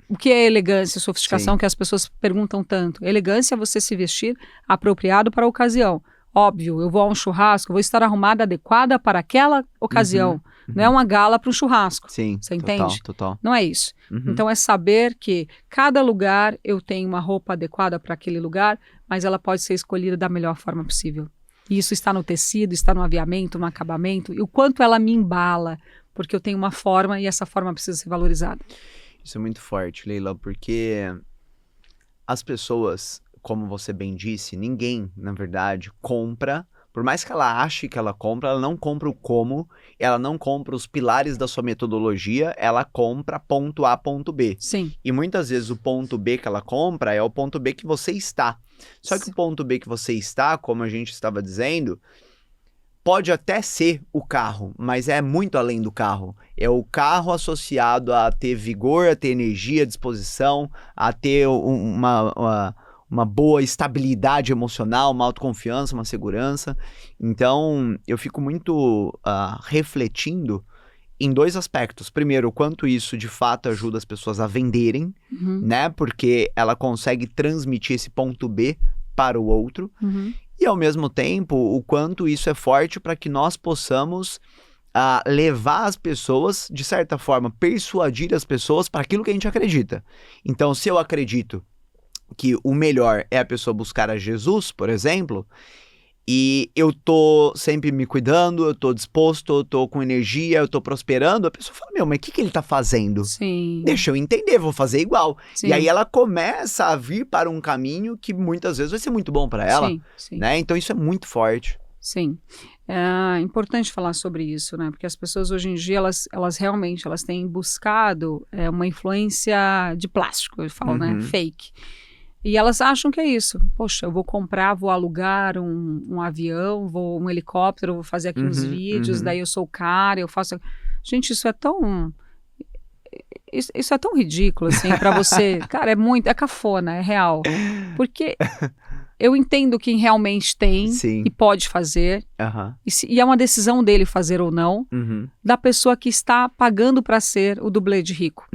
S1: O que é elegância, sofisticação,
S3: Sim.
S1: que as pessoas perguntam tanto? Elegância é você se vestir apropriado para a ocasião. Óbvio, eu vou a um churrasco, vou estar arrumada, adequada para aquela ocasião. Não é uma gala para um churrasco.
S3: Sim,
S1: Você entende?
S3: total.
S1: Não é isso. Então, é saber que cada lugar eu tenho uma roupa adequada para aquele lugar, mas ela pode ser escolhida da melhor forma possível. E isso está no tecido, está no aviamento, no acabamento, e o quanto ela me embala, porque eu tenho uma forma e essa forma precisa ser valorizada.
S3: Isso é muito forte, Leila, porque as pessoas, como você bem disse, ninguém, na verdade, compra, por mais que ela ache que ela não compra o como, ela não compra os pilares da sua metodologia, ela compra ponto A, ponto B.
S1: Sim.
S3: E muitas vezes o ponto B que ela compra é o ponto B que você está. Só que o ponto B que você está, como a gente estava dizendo, pode até ser o carro, mas é muito além do carro. É o carro associado a ter vigor, a ter energia, disposição, a ter uma boa estabilidade emocional, uma autoconfiança, uma segurança. Então, eu fico muito refletindo em dois aspectos. Primeiro, o quanto isso de fato ajuda as pessoas a venderem, né? Porque ela consegue transmitir esse ponto B para o outro. E ao mesmo tempo, o quanto isso é forte para que nós possamos levar as pessoas, de certa forma, persuadir as pessoas para aquilo que a gente acredita. Então, se eu acredito que o melhor é a pessoa buscar a Jesus, por exemplo, e eu tô sempre me cuidando, eu tô disposto, eu tô com energia, eu tô prosperando, a pessoa fala, mas o que ele tá fazendo?
S1: Sim.
S3: Deixa eu entender, vou fazer igual.
S1: Sim.
S3: E aí ela começa a vir para um caminho que muitas vezes vai ser muito bom para ela,
S1: sim.
S3: né? Então isso é muito forte.
S1: Sim. É importante falar sobre isso, né? Porque as pessoas hoje em dia, elas realmente têm buscado uma influência de plástico, eu falo, né? Fake. E elas acham que é isso. Poxa, eu vou comprar, vou alugar um avião, um helicóptero, vou fazer aqui uns vídeos, daí eu sou o cara, eu faço... Gente, isso é tão ridículo, assim, pra você... Cara, é cafona, é real. Porque eu entendo quem realmente tem e pode fazer, e é uma decisão dele fazer ou não, da pessoa que está pagando para ser o dublê de rico.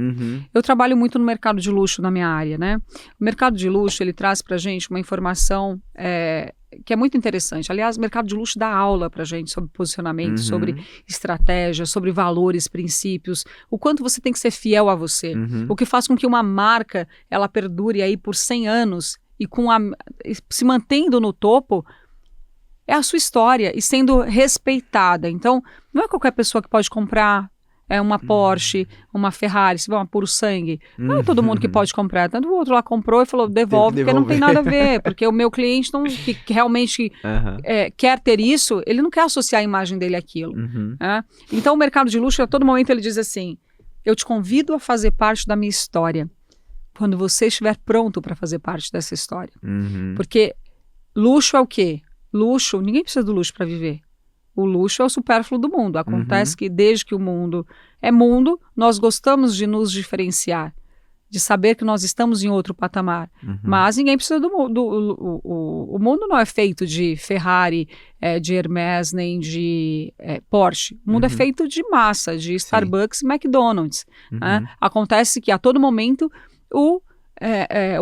S1: Eu trabalho muito no mercado de luxo na minha área, né? O mercado de luxo, ele traz pra gente uma informação que é muito interessante. Aliás, o mercado de luxo dá aula pra gente sobre posicionamento, sobre estratégia, sobre valores, princípios, o quanto você tem que ser fiel a você, o que faz com que uma marca, ela perdure aí por 100 anos e se mantendo no topo, é a sua história e sendo respeitada. Então, não é qualquer pessoa que pode comprar uma Porsche, uma Ferrari, se vai puro sangue. Não é todo mundo que pode comprar. Tanto o outro lá comprou e falou, devolve, porque não tem nada a ver. Porque o meu cliente que realmente quer ter isso, ele não quer associar a imagem dele àquilo. Então, o mercado de luxo, a todo momento, ele diz assim, eu te convido a fazer parte da minha história. Quando você estiver pronto para fazer parte dessa história. Porque luxo é o quê? Luxo, ninguém precisa do luxo para viver. O luxo é o supérfluo do mundo. Acontece que desde que o mundo é mundo, nós gostamos de nos diferenciar, de saber que nós estamos em outro patamar. Mas ninguém precisa do mundo. O mundo não é feito de Ferrari, de Hermès, nem de Porsche. O mundo é feito de massa, de Starbucks e McDonald's. Acontece que a todo momento o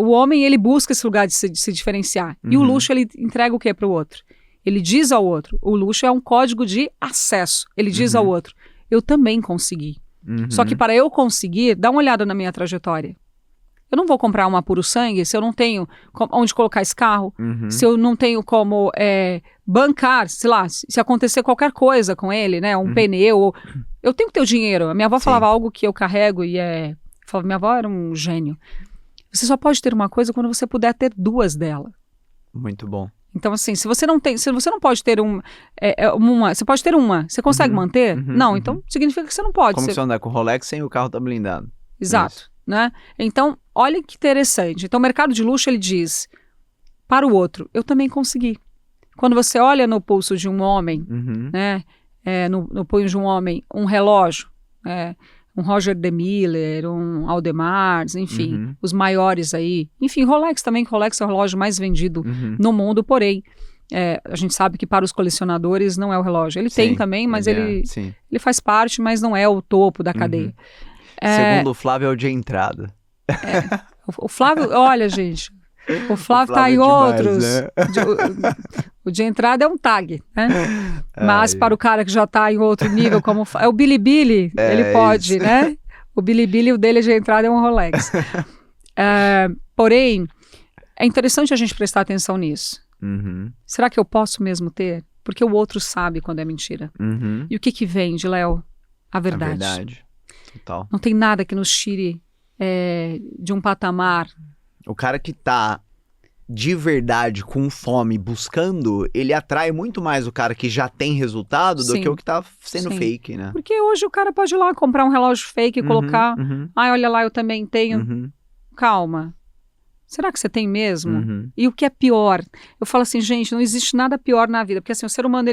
S1: homem, ele busca esse lugar de se diferenciar. E o luxo, ele entrega o que para o outro? Ele diz ao outro, o luxo é um código de acesso. Ele diz ao outro, eu também consegui. Só que para eu conseguir, dá uma olhada na minha trajetória. Eu não vou comprar uma puro sangue se eu não tenho onde colocar esse carro, se eu não tenho como bancar, sei lá, se acontecer qualquer coisa com ele, né, um pneu, eu tenho que ter o dinheiro. A minha avó falava algo que eu carrego e minha avó era um gênio. Você só pode ter uma coisa quando você puder ter duas dela.
S3: Muito bom.
S1: Então, assim, se você não pode ter você pode ter uma, você consegue manter? Não, então significa que você não pode.
S3: Como você andar com o Rolex sem o carro tá blindado.
S1: Exato, né? Então, olha que interessante. Então, o mercado de luxo, ele diz para o outro, eu também consegui. Quando você olha no pulso de um homem, né, no punho de um homem, um relógio, um Roger de Miller, um Audemars, enfim, os maiores aí. Enfim, Rolex também, Rolex é o relógio mais vendido no mundo, porém, A gente sabe que para os colecionadores não é o relógio. Ele tem também, mas ele faz parte, mas não é o topo da cadeia.
S3: Segundo o Flávio, é o de entrada.
S1: O Flávio, olha, gente, o Flávio tá em outros. Né? O de entrada é um tag, né? Mas para o cara que já tá em outro nível, como é o Bilibili, ele pode, né? O Bilibili, o dele de entrada é um Rolex. Porém, é interessante a gente prestar atenção nisso. Será que eu posso mesmo ter? Porque o outro sabe quando é mentira. E o que vende, Léo? A verdade.
S3: A verdade. Total.
S1: Não tem nada que nos tire de um patamar.
S3: O cara que tá de verdade com fome buscando, ele atrai muito mais o cara que já tem resultado do que o que tá sendo fake, né?
S1: Porque hoje o cara pode ir lá comprar um relógio fake e colocar. Olha lá, eu também tenho. Calma. Será que você tem mesmo? E o que é pior? Eu falo assim, gente, não existe nada pior na vida. Porque assim, o ser humano,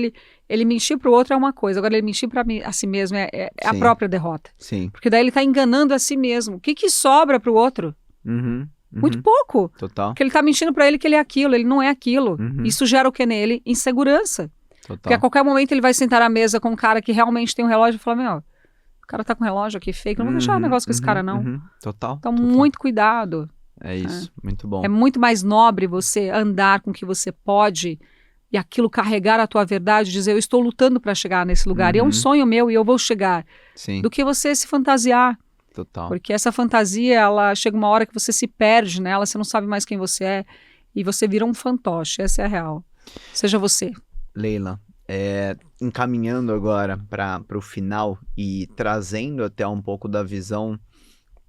S1: ele mentir pro outro é uma coisa. Agora, ele mentir a si mesmo é a própria derrota.
S3: Sim.
S1: Porque daí ele tá enganando a si mesmo. O que sobra pro outro? Muito pouco.
S3: Total.
S1: Porque ele tá mentindo pra ele que ele é aquilo. Ele não é aquilo. Isso gera o que nele? Insegurança.
S3: Total.
S1: Porque a qualquer momento ele vai sentar à mesa com um cara que realmente tem um relógio e falar, meu, o cara tá com um relógio aqui fake. Não vou deixar negócio com esse cara, não.
S3: Total.
S1: Então, muito cuidado.
S3: É isso, muito bom.
S1: É muito mais nobre você andar com o que você pode e aquilo carregar a tua verdade, dizer, eu estou lutando para chegar nesse lugar, e é um sonho meu e eu vou chegar, do que você se fantasiar.
S3: Total.
S1: Porque essa fantasia, ela chega uma hora que você se perde nela, você não sabe mais quem você é, e você vira um fantoche, essa é a real. Seja você.
S3: Leila, encaminhando agora para o final e trazendo até um pouco da visão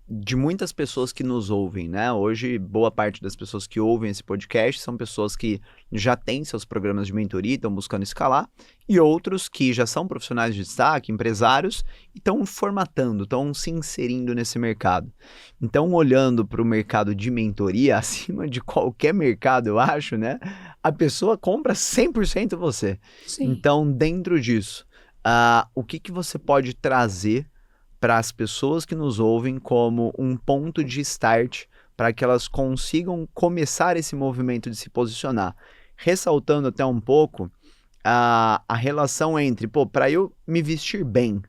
S3: de muitas pessoas que nos ouvem, né? Hoje, boa parte das pessoas que ouvem esse podcast são pessoas que já têm seus programas de mentoria, estão buscando escalar, e outros que já são profissionais de destaque, empresários, e estão formatando, estão se inserindo nesse mercado. Então, olhando para o mercado de mentoria, acima de qualquer mercado, eu acho, né? A pessoa compra 100% você.
S1: Sim.
S3: Então, dentro disso, o que você pode trazer para as pessoas que nos ouvem como um ponto de start para que elas consigam começar esse movimento de se posicionar, ressaltando até um pouco a relação entre, para eu me vestir bem,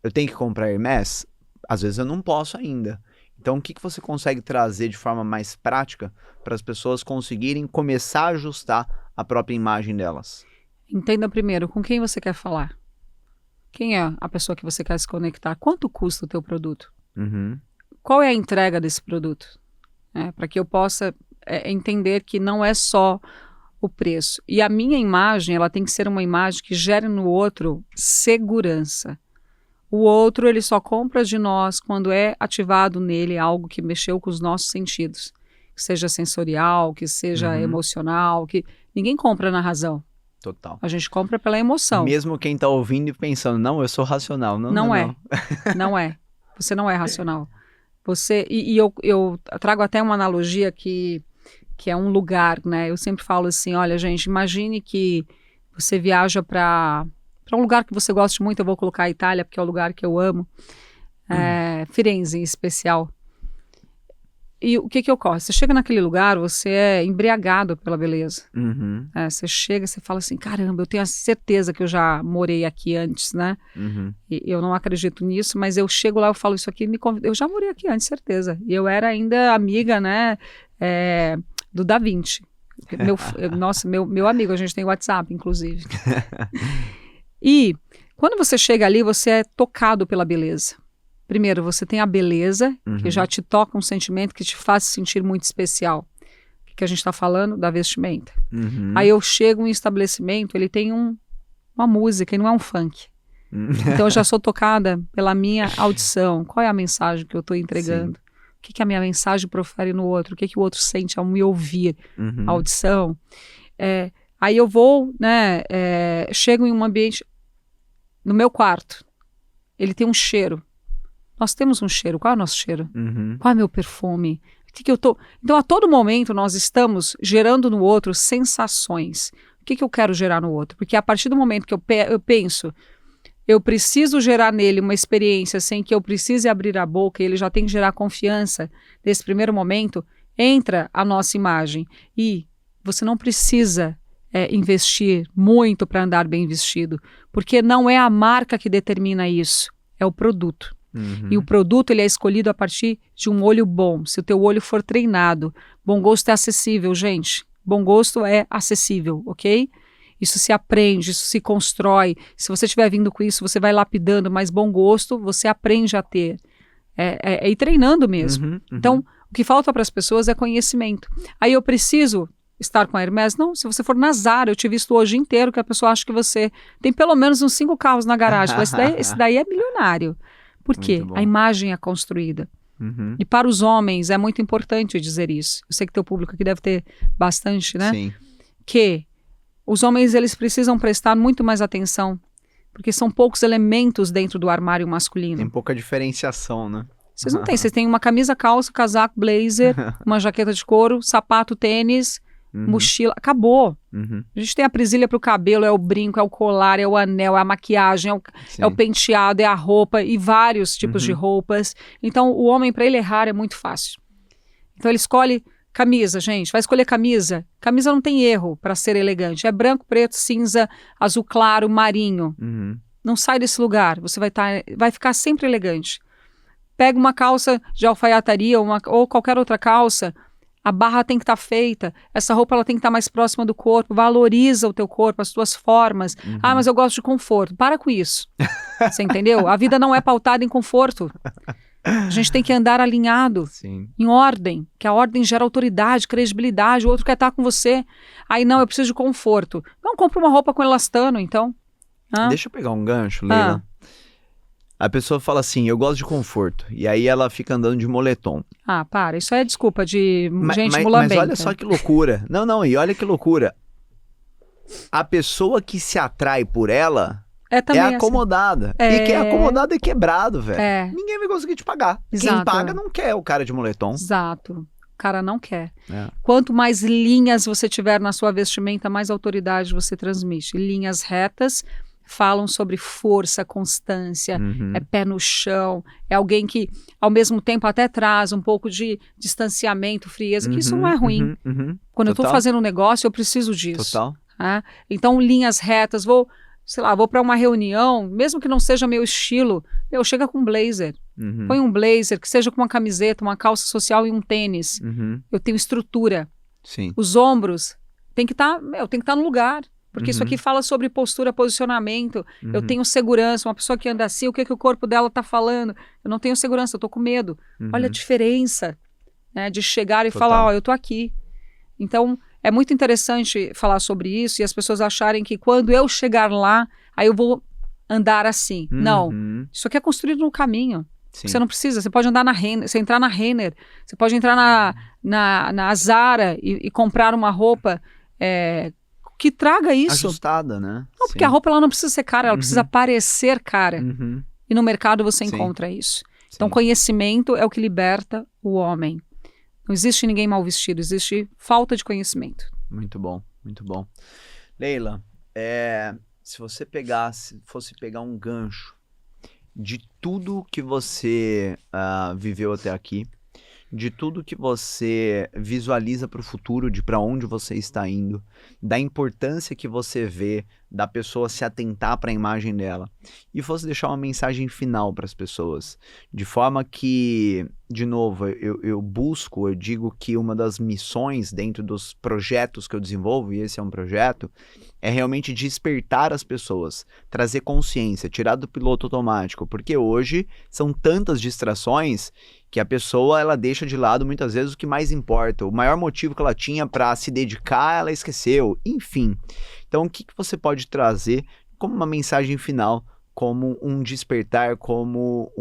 S3: eu tenho que comprar Hermès? Às vezes eu não posso ainda. Então, o que você consegue trazer de forma mais prática para as pessoas conseguirem começar a ajustar a própria imagem delas?
S1: Entenda primeiro com quem você quer falar. Quem é a pessoa que você quer se conectar? Quanto custa o teu produto? Qual é a entrega desse produto? Para que eu possa entender que não é só o preço. E a minha imagem, ela tem que ser uma imagem que gere no outro segurança. O outro, ele só compra de nós quando é ativado nele algo que mexeu com os nossos sentidos. Que seja sensorial, que seja emocional, que ninguém compra na razão.
S3: Total.
S1: A gente compra pela emoção.
S3: Mesmo quem está ouvindo e pensando, não, eu sou racional. Não
S1: é. Não é. Você não é racional. Você, eu trago até uma analogia que é um lugar, né? Eu sempre falo assim, olha, gente, imagine que você viaja para um lugar que você gosta muito, eu vou colocar a Itália, porque é o lugar que eu amo, Firenze em especial. E o que ocorre? Você chega naquele lugar, você é embriagado pela beleza. Você chega, você fala assim, caramba, eu tenho a certeza que eu já morei aqui antes, né? E eu não acredito nisso, mas eu chego lá, eu falo isso aqui, eu já morei aqui antes, certeza. E eu era ainda amiga, né, do Da Vinci. Meu amigo, a gente tem WhatsApp, inclusive. E quando você chega ali, você é tocado pela beleza. Primeiro, você tem a beleza, que já te toca um sentimento que te faz se sentir muito especial. O que a gente está falando? Da vestimenta. Aí eu chego em um estabelecimento, ele tem uma música e não é um funk. Então eu já sou tocada pela minha audição. Qual é a mensagem que eu estou entregando? Sim. O que a minha mensagem profere no outro? O que o outro sente ao me ouvir? A audição. Aí eu vou, né, chego em um ambiente, no meu quarto, ele tem um cheiro. Nós temos um cheiro. Qual é o nosso cheiro? Qual é o meu perfume? O que eu tô... Então, a todo momento, nós estamos gerando no outro sensações. O que eu quero gerar no outro? Porque a partir do momento que eu penso, eu preciso gerar nele uma experiência sem que eu precise abrir a boca, e ele já tem que gerar confiança nesse primeiro momento, entra a nossa imagem. E você não precisa investir muito para andar bem vestido, porque não é a marca que determina isso, é o produto. E o produto ele é escolhido a partir de um olho bom, se o teu olho for treinado. Bom gosto é acessível, gente. Bom gosto é acessível, ok? Isso se aprende, isso se constrói. Se você estiver vindo com isso, você vai lapidando, mas bom gosto você aprende a ter. É ir treinando mesmo. Então, o que falta para as pessoas é conhecimento. Aí eu preciso estar com a Hermès? Não, se você for na Zara, eu te visto hoje inteiro que a pessoa acha que você tem pelo menos uns 5 carros na garagem. Esse daí é milionário. Por quê? A imagem é construída. E para os homens é muito importante dizer isso. Eu sei que teu público aqui deve ter bastante, né?
S3: Sim.
S1: Que os homens eles precisam prestar muito mais atenção, porque são poucos elementos dentro do armário masculino.
S3: Tem pouca diferenciação, né?
S1: Vocês não têm, vocês têm uma camisa, calça, casaco, blazer, uma jaqueta de couro, sapato, tênis, mochila, acabou. A gente tem a presilha para o cabelo, é o brinco, é o colar, é o anel, é a maquiagem, é o penteado, é a roupa e vários tipos de roupas. Então o homem, para ele errar é muito fácil. Então ele escolhe camisa, gente, vai escolher camisa. Camisa não tem erro para ser elegante, é branco, preto, cinza, azul claro, marinho. Não sai desse lugar, você vai ficar sempre elegante. Pega uma calça de alfaiataria ou qualquer outra calça, a barra tem que estar feita, essa roupa ela tem que estar mais próxima do corpo, valoriza o teu corpo, as tuas formas. Ah, mas eu gosto de conforto. Para com isso. Você entendeu? A vida não é pautada em conforto. A gente tem que andar alinhado, em ordem, que a ordem gera autoridade, credibilidade, o outro quer estar com você. Aí não, eu preciso de conforto. Não, compra uma roupa com elastano, então.
S3: Deixa eu pegar um gancho, Leila. A pessoa fala assim, eu gosto de conforto. E aí ela fica andando de moletom.
S1: Ah, para. Isso é desculpa de gente mulambenta.
S3: Mas olha só que loucura. Não, e olha que loucura. A pessoa que se atrai por ela é acomodada. Assim. E quem é acomodado é quebrado, velho. Ninguém vai conseguir te pagar. Exato. Quem paga não quer o cara de moletom.
S1: Exato. O cara não quer. Quanto mais linhas você tiver na sua vestimenta, mais autoridade você transmite. Linhas retas falam sobre força, constância, é pé no chão, é alguém que, ao mesmo tempo, até traz um pouco de distanciamento, frieza, que isso não é ruim. Quando eu estou fazendo um negócio, eu preciso disso.
S3: Total.
S1: Então, linhas retas, vou para uma reunião, mesmo que não seja meu estilo, chega com um blazer. Põe um blazer, que seja com uma camiseta, uma calça social e um tênis. Eu tenho estrutura.
S3: Sim.
S1: Os ombros tem que estar no lugar. Porque isso aqui fala sobre postura, posicionamento. Eu tenho segurança. Uma pessoa que anda assim, o que o corpo dela está falando? Eu não tenho segurança, eu estou com medo. Olha a diferença, né, de chegar e falar, eu estou aqui. Então, é muito interessante falar sobre isso e as pessoas acharem que quando eu chegar lá, aí eu vou andar assim. Não, isso aqui é construído no caminho. Você não precisa, você pode andar na Renner, você entrar na Renner, você pode entrar na Zara e comprar uma roupa que traga isso.
S3: Ajustada, né?
S1: Não, porque a roupa ela não precisa ser cara, ela precisa parecer cara. E no mercado você encontra isso. Então, conhecimento é o que liberta o homem. Não existe ninguém mal vestido, existe falta de conhecimento.
S3: Muito bom, muito bom. Leila, se você fosse pegar um gancho de tudo que você viveu até aqui, de tudo que você visualiza para o futuro, de para onde você está indo, da importância que você vê da pessoa se atentar para a imagem dela, e fosse deixar uma mensagem final para as pessoas, de forma que, de novo, eu digo que uma das missões dentro dos projetos que eu desenvolvo, e esse é um projeto, é realmente despertar as pessoas, trazer consciência, tirar do piloto automático, porque hoje são tantas distrações que a pessoa ela deixa de lado muitas vezes o que mais importa. O maior motivo que ela tinha para se dedicar, ela esqueceu. Enfim. Então, o que você pode trazer como uma mensagem final, como um despertar, como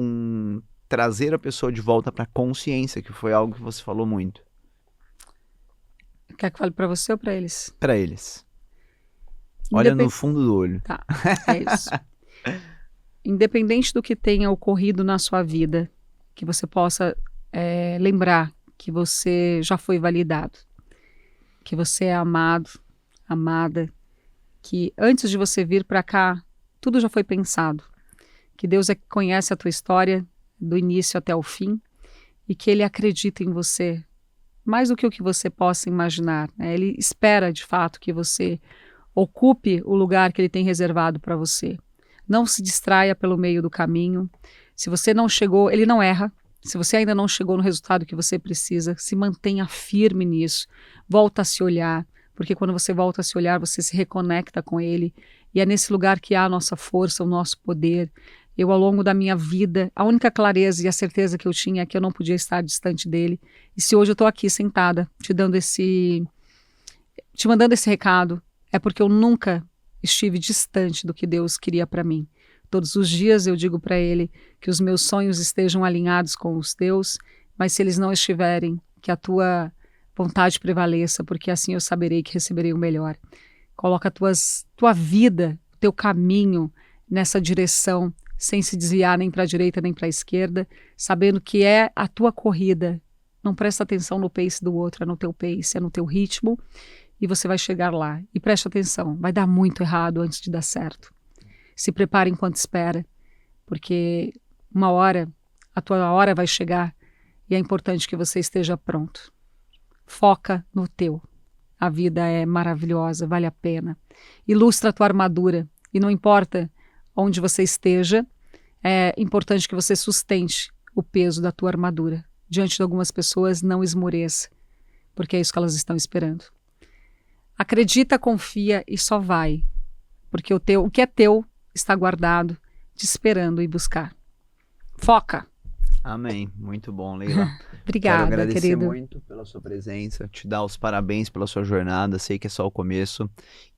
S3: trazer a pessoa de volta para a consciência, que foi algo que você falou muito?
S1: Quer que fale para você ou para eles?
S3: Para eles. Olha no fundo do olho.
S1: Tá, é isso. Independente do que tenha ocorrido na sua vida, que você possa lembrar que você já foi validado, que você é amado, amada, que antes de você vir para cá, tudo já foi pensado, que Deus conhece a tua história do início até o fim e que Ele acredita em você mais do que o que você possa imaginar, né? Ele espera, de fato, que você ocupe o lugar que ele tem reservado para você. Não se distraia pelo meio do caminho. Se você não chegou, ele não erra. Se você ainda não chegou no resultado que você precisa, se mantenha firme nisso. Volta a se olhar, porque quando você volta a se olhar, você se reconecta com ele. E é nesse lugar que há a nossa força, o nosso poder. Eu, ao longo da minha vida, a única clareza e a certeza que eu tinha é que eu não podia estar distante dele. E se hoje eu estou aqui sentada, te mandando esse recado, é porque eu nunca estive distante do que Deus queria para mim. Todos os dias eu digo para ele que os meus sonhos estejam alinhados com os teus, mas se eles não estiverem, que a tua vontade prevaleça, porque assim eu saberei que receberei o melhor. Coloca tua vida, teu caminho nessa direção, sem se desviar nem para a direita nem para a esquerda, sabendo que é a tua corrida. Não presta atenção no pace do outro, é no teu pace, é no teu ritmo, e você vai chegar lá. E preste atenção, vai dar muito errado antes de dar certo. Se prepare enquanto espera, porque uma hora, a tua hora vai chegar e é importante que você esteja pronto. Foca no teu. A vida é maravilhosa, vale a pena. Ilustra a tua armadura e não importa onde você esteja, é importante que você sustente o peso da tua armadura. Diante de algumas pessoas, não esmoreça, porque é isso que elas estão esperando. Acredita, confia e só vai, porque o que é teu está guardado, te esperando ir buscar. Foca!
S3: Amém. Muito bom, Leila.
S1: Obrigada,
S3: querido. Quero agradecer
S1: querido.
S3: muito pela sua presença, te dar os parabéns pela sua jornada, sei que é só o começo.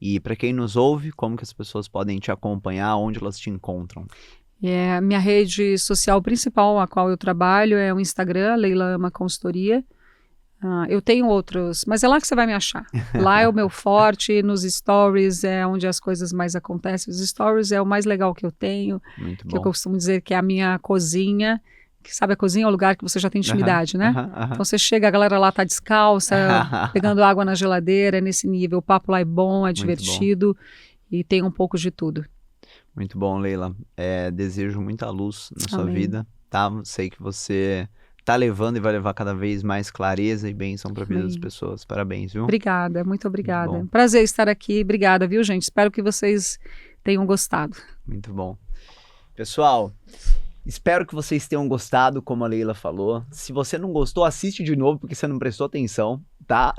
S3: E para quem nos ouve, como que as pessoas podem te acompanhar, onde elas te encontram?
S1: A minha rede social principal, a qual eu trabalho, é o Instagram, Leila Ama Consultoria. Eu tenho outros, mas é lá que você vai me achar. Lá é o meu forte, nos stories é onde as coisas mais acontecem. Os stories é o mais legal que eu tenho,
S3: Muito
S1: que eu
S3: bom.
S1: costumo dizer que é a minha cozinha. Que sabe, a cozinha é o lugar que você já tem intimidade, né? Então você chega, a galera lá tá descalça, pegando água na geladeira, é nesse nível. O papo lá é bom, é divertido e tem um pouco de tudo.
S3: Muito bom, Leila. Desejo muita luz na sua
S1: Amém.
S3: vida, tá? Sei que você tá levando e vai levar cada vez mais clareza e bênção para a vida das
S1: Amém.
S3: pessoas. Parabéns, viu?
S1: Obrigada, muito obrigada.
S3: Muito bom.
S1: Prazer estar aqui. Obrigada, viu, gente? Espero que vocês tenham gostado.
S3: Muito bom. Pessoal, espero que vocês tenham gostado, como a Leila falou. Se você não gostou, assiste de novo, porque você não prestou atenção, tá?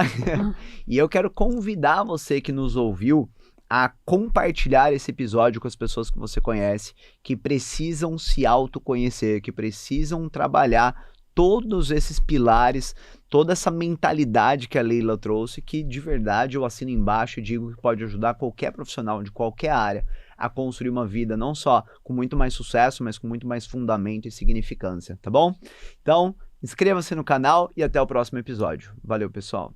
S3: E eu quero convidar você que nos ouviu a compartilhar esse episódio com as pessoas que você conhece, que precisam se autoconhecer, que precisam trabalhar todos esses pilares, toda essa mentalidade que a Leila trouxe, que de verdade eu assino embaixo e digo que pode ajudar qualquer profissional de qualquer área a construir uma vida não só com muito mais sucesso, mas com muito mais fundamento e significância, tá bom? Então, inscreva-se no canal e até o próximo episódio. Valeu, pessoal!